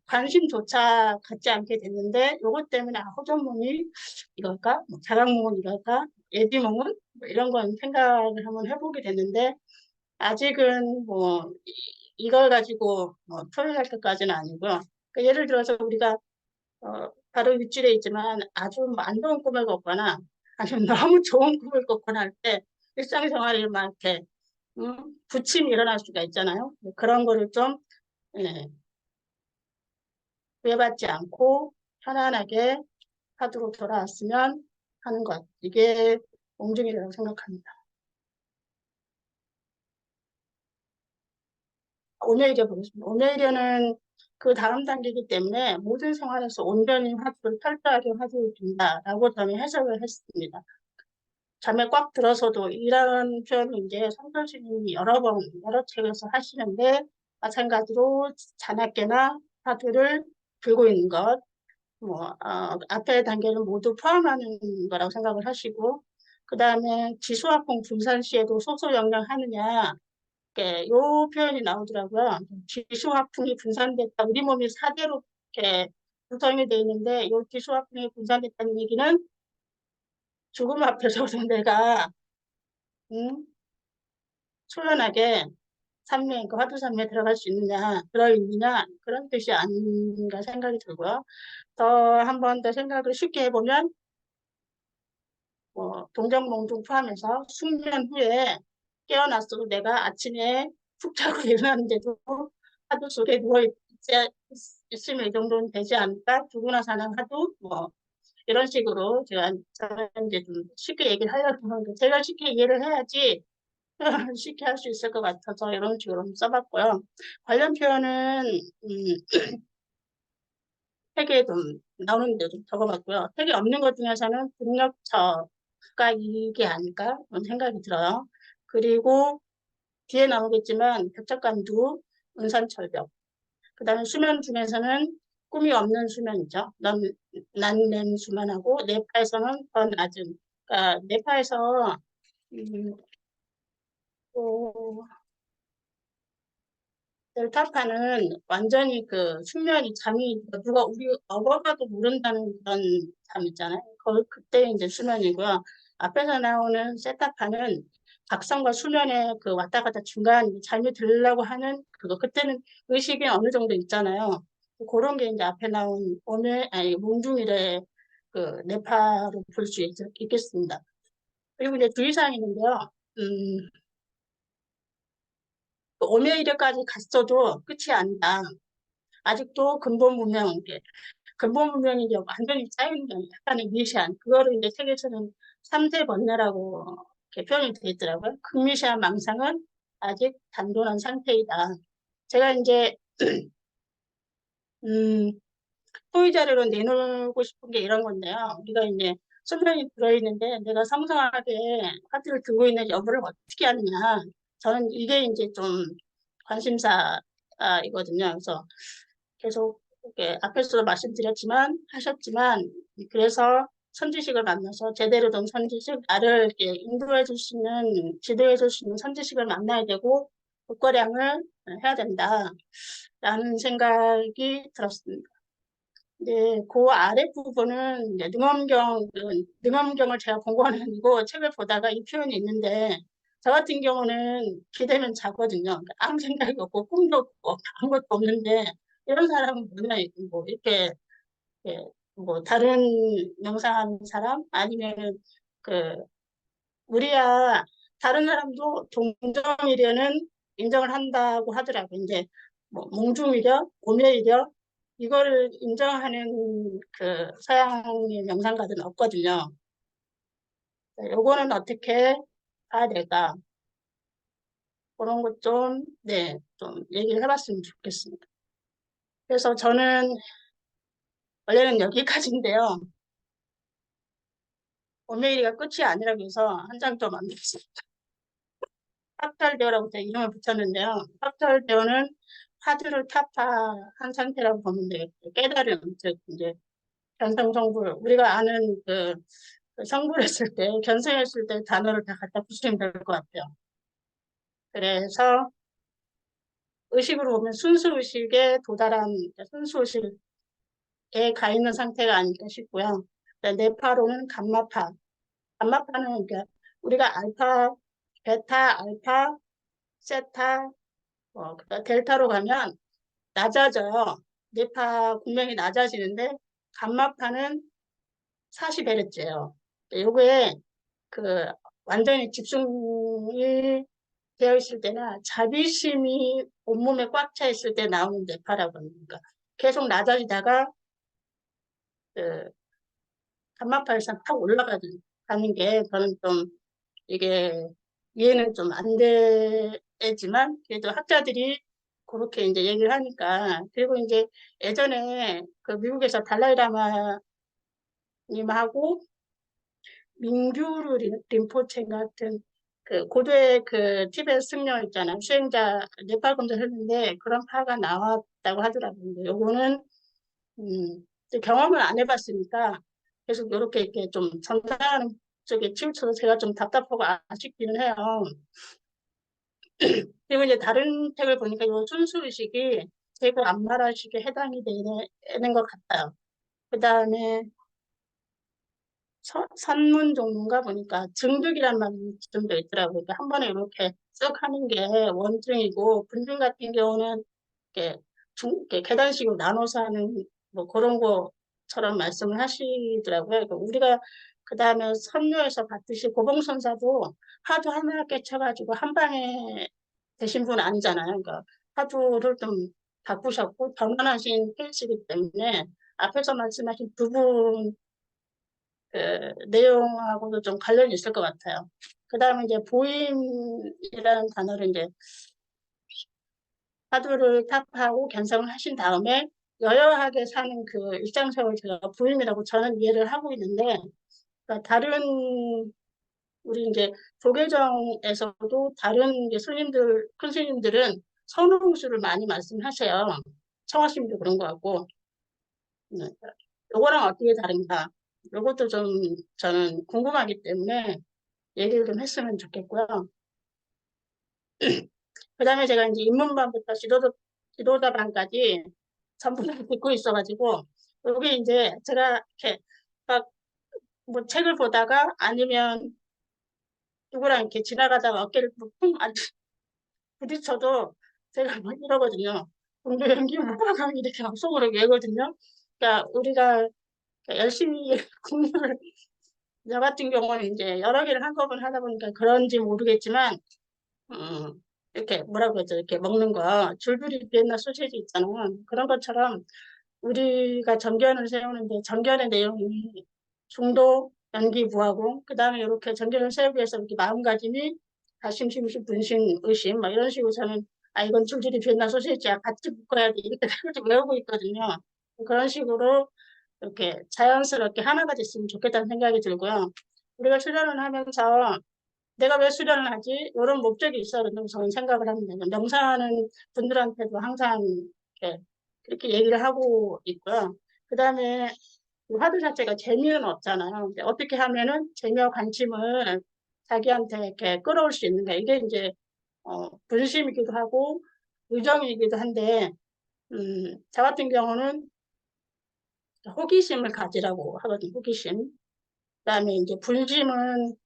관심조차 갖지 않게 됐는데 요것 때문에 아, 호전몽이 이걸까? 뭐 자각몽은 이걸까? 예지몽은? 뭐 이런 건 생각을 한번 해보게 됐는데 아직은 뭐 이걸 가지고 토론할 것까지는 아니고요. 그러니까 예를 들어서 우리가 바로 윗줄에 있지만 아주 안 좋은 꿈을 꿨거나 아니면 너무 좋은 꿈을 꿨거나 할 때 일상생활에 막 이렇게 부침이 일어날 수가 있잖아요. 그런 거를 좀 예, 구애받지 않고 편안하게 하도록 돌아왔으면 하는 것. 이게 몽중이라고 생각합니다. 오메이려 보겠습니다. 오메이려는 그 다음 단계이기 때문에 모든 생활에서 온전히 화두를 철저하게 화두를 둔다라고 저는 해석을 했습니다. 잠에 꽉 들어서도 이런 표현을 이제 성철스님이 여러 번 여러 책에서 하시는데 마찬가지로 자나깨나 화두를 들고 있는 것, 앞에 단계는 모두 포함하는 거라고 생각을 하시고 그 다음에 지수화풍 분산 시에도 소소 영향하느냐 요 표현이 나오더라고요. 지수화풍이 분산됐다. 우리 몸이 4대로 이렇게 구성이 되어 있는데 요 지수화풍이 분산됐다는 얘기는 죽음 앞에서도 내가 초연하게 그 화두 산매에 들어갈 수 있느냐, 들어있느냐 그런 뜻이 아닌가 생각이 들고요. 더 한 번 더 생각을 쉽게 해보면 동정몽중 포함해서 숙면 후에 깨어났어도 내가 아침에 푹 자고 일어났는데도 하두 속에 누워 있으면 이 정도는 되지 않을까? 누구나 사는 하두, 이런 식으로 저는 이제 좀 쉽게 얘기를 하려고 하는데 제가 쉽게 이해를 해야지 쉽게 할 수 있을 것 같아서 이런 식으로 써봤고요. 관련 표현은 책에 좀 나오는데 좀 적어봤고요. 책에 없는 것 중에서는 능력처가 이게 아닐까 그런 생각이 들어요. 그리고 뒤에 나오겠지만 벽작간두, 은산철벽. 그 다음에 수면 중에서는 꿈이 없는 수면이죠. 난낸 수면하고 네파에서는 더 낮은. 그러니까 네파에서 또 델타파는 완전히 그 숙면이 잠이 누가 우리 어거가도 모른다는 그런 잠 있잖아요. 그때 이제 수면이고요. 앞에서 나오는 세타파는 각성과 수면의 그 왔다 갔다 중간 잠이 들려고 하는 그거 그때는 의식이 어느 정도 있잖아요. 그런 게 이제 앞에 나온 몽중일의 그 네파로 볼 수 있겠습니다. 그리고 이제 주의사항이 있는데요. 오메이드까지 갔어도 끝이 아니다. 아직도 근본 문명, 근본 문명이 이제 완전히 쌓이는 게 아니라 약간의 미시한, 그거를 이제 책에서는 3대 번뇌라고 이렇게 표현이 되어 있더라고요. 극미시한 망상은 아직 단돈한 상태이다. 제가 이제, 토의 자료로 내놓고 싶은 게 이런 건데요. 우리가 이제 수면이 들어있는데 내가 성성하게 카드를 들고 있는 여부를 어떻게 하느냐. 저는 이게 이제 좀 관심사이거든요. 그래서 계속 이렇게 앞에서도 하셨지만, 그래서 선지식을 만나서 제대로 된 선지식, 나를 이렇게 인도해 줄 수 있는, 지도해 줄 수 있는 선지식을 만나야 되고, 국거량을 해야 된다. 라는 생각이 들었습니다. 네, 그 아랫부분은 이제 능엄경을 제가 공부하는 아니고 책을 보다가 이 표현이 있는데, 저 같은 경우는 기대면 자거든요. 그러니까 아무 생각이 없고 꿈도 없고 아무것도 없는데 이런 사람은 뭐냐 뭐 이렇게 뭐 다른 명상하는 사람 아니면 그 우리야 다른 사람도 동정이려는 인정을 한다고 하더라고요. 이제 뭐 몽중이려, 오묘이려 이거를 인정하는 그 서양의 명상가들은 없거든요. 요거는 어떻게 봐야 될까? 그런 것 좀, 네, 좀 얘기를 해봤으면 좋겠습니다. 그래서 저는 원래는 여기까지인데요. 오메이리가 끝이 아니라고 해서 한 장 더 만들었습니다. 팍탈대어라고 제가 이름을 붙였는데요. 팍탈대어는 화두를 타파한 상태라고 보면 되겠고, 깨달음, 즉, 이제, 견성성불. 우리가 아는 그 성불했을 때, 견성했을 때 단어를 다 갖다 붙이면 될 것 같아요. 그래서 의식으로 보면 순수의식에 도달한, 순수의식에 가 있는 상태가 아닐까 싶고요. 네파로는 감마파. 감마파는 그러니까 우리가 알파, 베타, 알파, 세타, 델타로 가면 낮아져요. 뇌파 분명히 낮아지는데 감마파는 40Hz예요. 요거에 그 완전히 집중이 되어 있을 때나 자비심이 온몸에 꽉 차 있을 때 나오는 뇌파라고 합니다. 계속 낮아지다가 그 감마파에서 팍 올라가는 게 저는 좀 이게 이해는 좀 안 되지만 그래도 학자들이 그렇게 이제 얘기를 하니까 그리고 이제 예전에 그 미국에서 달라이라마님하고 민규르 림포체 같은 그 고대 그 티베트 승려 있잖아요. 수행자 네팔 검사를 했는데 그런 파가 나왔다고 하더라고요. 요거는 경험을 안 해봤으니까 계속 이렇게 좀 전달하는 쪽에 치우쳐서 제가 좀 답답하고 아쉽기는 해요. 그리고 이제 다른 책을 보니까 이 순수의식이 제가 안마라식에 해당이 되는 것 같아요. 그 다음에 산문 종류인가 보니까 증득이란 말이 좀 더 있더라고요. 그러니까 한 번에 이렇게 쭉 하는 게 원증이고 분증 같은 경우는 이렇게 계단식으로 나눠서 하는 뭐 그런 거처럼 말씀을 하시더라고요. 그러니까 우리가 그 다음에 선묘에서 봤듯이 고봉선사도 하도 하나 깨쳐가지고 한 방에 되신 분 아니잖아요. 그러니까 하두를 좀 바꾸셨고 변환하신 케이스이기 때문에 앞에서 말씀하신 두 분 내용하고도 좀 관련이 있을 것 같아요. 그 다음에 이제 보임이라는 단어를 이제 화두를 탑하고 견성을 하신 다음에 여여하게 사는 그 일상생활을 제가 부임이라고 저는 이해를 하고 있는데, 그러니까 다른 우리 이제 조계정에서도 다른 이제 스님들, 큰 스님들은 선홍수를 많이 말씀하세요. 청하심도 그런 것 같고, 요거랑 어떻게 다른가? 요것도 좀 저는 궁금하기 때문에 얘기를 좀 했으면 좋겠고요. 그 다음에 제가 이제 입문반부터 지도자반까지 전부 다 듣고 있어가지고, 여기 이제 제가 이렇게 막 뭐 책을 보다가 아니면 누구랑 이렇게 지나가다가 어깨를 푹 부딪혀도 제가 막 이러거든요. 공부 연기 못하고 이렇게 막 속으로 외거든요. 그러니까 우리가 열심히 공부를, 저 같은 경우는 이제 여러 개를 한꺼번에 하다 보니까 그런지 모르겠지만, 이렇게 뭐라고 그러죠? 이렇게 먹는 거, 줄줄이 비엔나 소시지 있잖아요. 그런 것처럼 우리가 정견을 세우는데 정견의 내용이 중도, 연기, 무하고, 그 다음에 이렇게 정견을 세우기 위해서 이렇게 마음가짐이 다심, 심심, 분심, 의심, 막 이런 식으로 저는, 아, 이건 줄줄이 비엔나 소시지야. 같이 묶어야 돼. 이렇게 외우고 있거든요. 그런 식으로 이렇게 자연스럽게 하나가 됐으면 좋겠다는 생각이 들고요. 우리가 수련을 하면서 내가 왜 수련을 하지? 이런 목적이 있어야 된다고 저는 생각을 합니다. 명상하는 분들한테도 항상 이렇게 그렇게 얘기를 하고 있고요. 그 다음에 화두 자체가 재미는 없잖아요. 근데 어떻게 하면은 재미와 관심을 자기한테 이렇게 끌어올 수 있는가. 이게 이제, 분심이기도 하고, 의정이기도 한데, 저 같은 경우는 호기심을 가지라고 하거든요. 호기심. 그 다음에 이제 분심은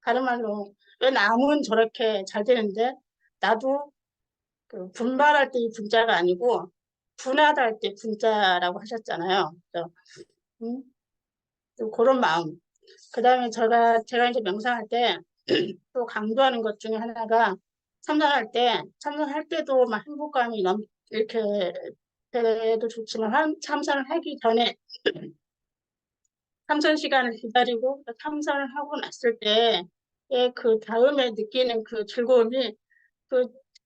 다른 말로 왜 남은 저렇게 잘 되는데 나도 그 분발할 때 이 분자가 아니고 분하다 할 때 분자라고 하셨잖아요. 그래서, 좀 그런 마음. 그 다음에 제가 이제 명상할 때 또 강조하는 것 중에 하나가 참선할 때도 막 행복감이 이렇게 돼도 좋지만 참선을 하기 전에 참선 시간을 기다리고 참선을 하고 났을 때 그 다음에 느끼는 그 즐거움이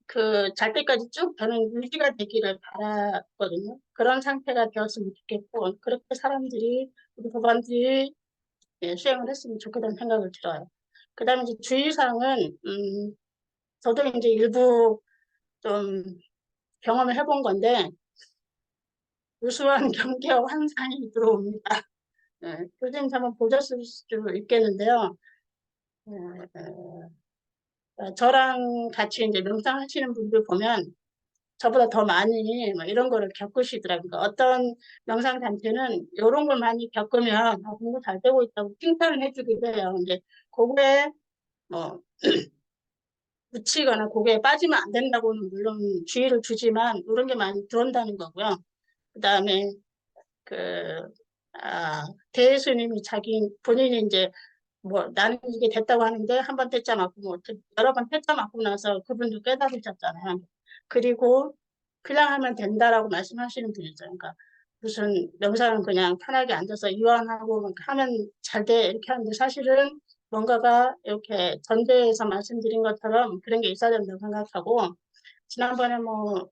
그, 잘 때까지 쭉 저는 유지가 되기를 바랐거든요. 그런 상태가 되었으면 좋겠고, 그렇게 사람들이, 우리 법안들이 수행을 했으면 좋겠다는 생각을 들어요. 그 다음에 이제 주의사항은, 저도 이제 일부 좀 경험을 해본 건데, 우수한 경계와 환상이 들어옵니다. 교수님 한번 보셨을 수도 있겠는데요. 저랑 같이 이제 명상하시는 분들 보면 저보다 더 많이 뭐 이런 거를 겪으시더라고요. 그러니까 어떤 명상 단체는 이런 걸 많이 겪으면 공부 잘 되고 있다고 칭찬을 해주기도 해요. 근데 그거에 뭐 묻히거나 그거에 빠지면 안 된다고는 물론 주의를 주지만 이런 게 많이 들어온다는 거고요. 그 다음에 그 대스님이 본인이 이제 뭐 나는 이게 됐다고 하는데 한 번 퇴짜 맞고 뭐 여러 번 퇴짜 맞고 나서 그분도 깨달으셨잖아요. 그리고 그냥 하면 된다라고 말씀하시는 분이죠. 그러니까 무슨 명상은 그냥 편하게 앉아서 이완하고 하면 잘 돼 이렇게 하는데 사실은 뭔가가 이렇게 전대에서 말씀드린 것처럼 그런 게 있어야 된다고 생각하고 지난번에 뭐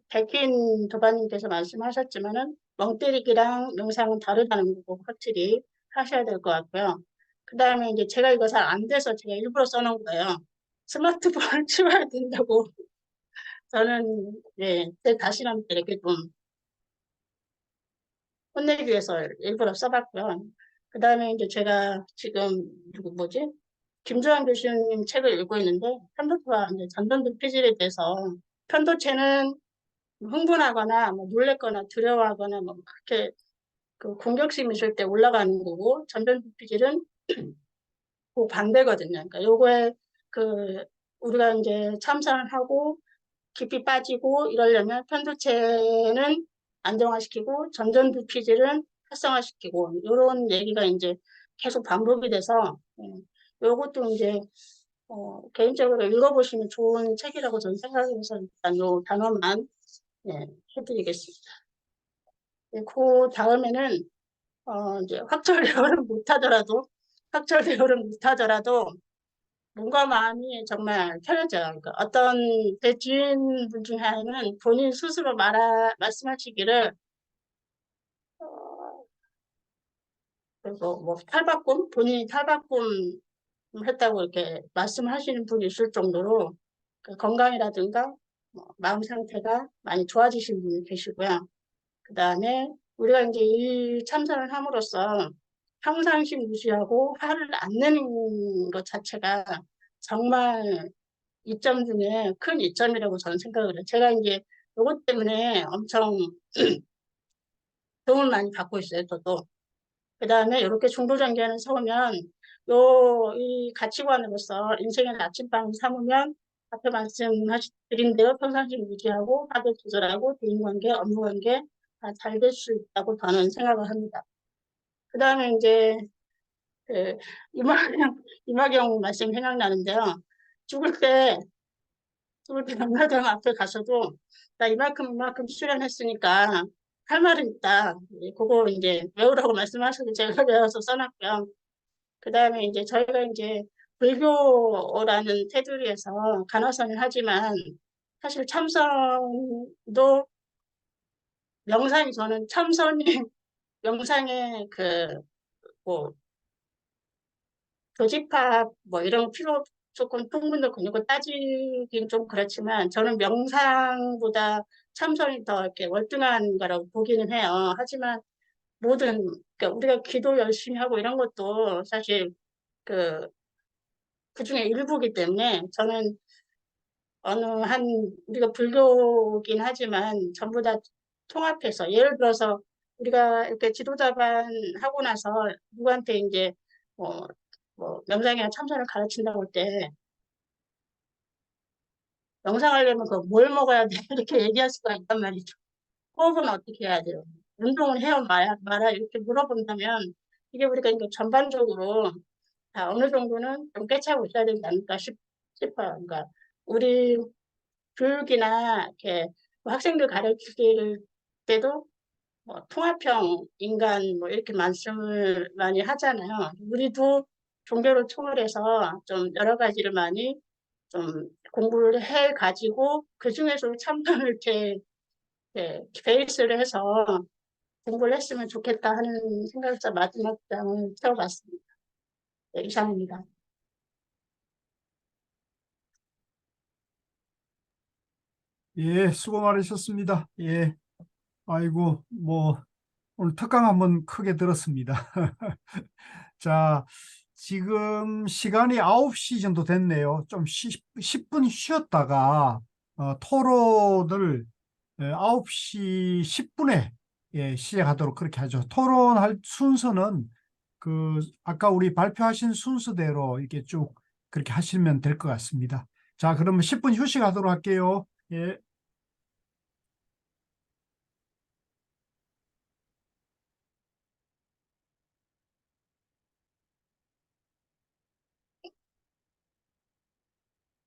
백인 도반님께서 말씀하셨지만은 멍 때리기랑 명상은 다르다는 거고 확실히 하셔야 될 것 같고요. 그 다음에 이제 제가 이거 잘 안 돼서 제가 일부러 써놓은 거예요. 스마트폰을 치워야 된다고 저는 제 자신한테 이렇게 좀 혼내기 위해서 일부러 써봤고요. 그 다음에 이제 제가 지금 김주환 교수님 책을 읽고 있는데 편도체와 이제 전전두 피질에 대해서 편도체는 흥분하거나 뭐 놀랬거나 두려워하거나 뭐 그렇게 그 공격심이 있을 때 올라가는 거고 전전두 피질은 그 반대거든요. 그러니까 요거에 우리가 이제 참선을 하고 깊이 빠지고 이러려면 편도체는 안정화시키고 전전두피질은 활성화시키고 이런 얘기가 이제 계속 반복이 돼서 요것도 이제 개인적으로 읽어보시면 좋은 책이라고 저는 생각해서 일단 요 단어만 해드리겠습니다. 그 다음에는 이제 확철 대우를 못하더라도 몸과 마음이 정말 편해져요. 그러니까 어떤 대주인분 중에 하나는 본인 스스로 말씀하시기를, 어, 그리고 뭐 본인이 탈바꿈 했다고 이렇게 말씀하시는 분이 있을 정도로 그 건강이라든가 뭐 마음 상태가 많이 좋아지신 분이 계시고요. 그 다음에 우리가 이제 이 참선을 함으로써 평상심 무시하고 화를 안 내는 것 자체가 정말 이점 중에 큰 이점이라고 저는 생각을 해요. 제가 이제 이것 때문에 엄청 도움을 많이 받고 있어요, 저도. 그 다음에 이렇게 중도장기하는 서우면 이 가치관으로서 인생의 나침반을 삼으면 앞에 말씀드린 대로 평상심 유지하고 화도 조절하고 대인관계, 업무관계 다 잘 될 수 있다고 저는 생각을 합니다. 그 다음에 이제 그 이마경 말씀 생각나는데요. 죽을 때 백마장 앞에 가서도 나 이만큼 수련했으니까 할 말은 있다. 그거 이제 외우라고 말씀하셔서 제가 외워서 써놨고요. 그 다음에 이제 저희가 이제 불교라는 테두리에서 간화선을 하지만 사실 참선도 명상이 저는 참선이 명상의 뭐 교집합 뭐 이런 필요 조금 풍분도 근육을 따지긴 좀 그렇지만 저는 명상보다 참선이 더 이렇게 월등한 거라고 보기는 해요. 하지만 그러니까 우리가 기도 열심히 하고 이런 것도 사실 그 그중에 일부이기 때문에 저는 우리가 불교긴 하지만 전부 다 통합해서 예를 들어서 우리가 이렇게 지도자반 하고 나서 누구한테 이제 뭐, 명상이나 참선을 가르친다고 할 때 명상하려면 뭘 먹어야 돼 이렇게 얘기할 수가 있단 말이죠. 호흡은 어떻게 해야 돼요? 운동을 해야 말아 이렇게 물어본다면 이게 우리가 이제 전반적으로 다 어느 정도는 좀 깨차고 있어야 되지 않을까 싶어요. 그러니까 우리 교육이나 이렇게 뭐 학생들 가르칠 때도 뭐 통합형 인간 뭐 이렇게 말씀을 많이 하잖아요. 우리도 종교를 초월해서 좀 여러 가지를 많이 좀 공부를 해 가지고 그 중에서 참선을 이렇게 베이스를 해서 공부를 했으면 좋겠다 하는 생각에서 마지막 장을 채워봤습니다. 네, 이상입니다. 예, 수고 많으셨습니다. 예, 아이고, 뭐, 오늘 특강 한번 크게 들었습니다. 자, 지금 시간이 9시 정도 됐네요. 좀 10분 쉬었다가 토론을 9시 10분에 시작하도록 그렇게 하죠. 토론할 순서는 아까 우리 발표하신 순서대로 이렇게 쭉 그렇게 하시면 될 것 같습니다. 자, 그러면 10분 휴식하도록 할게요. 예.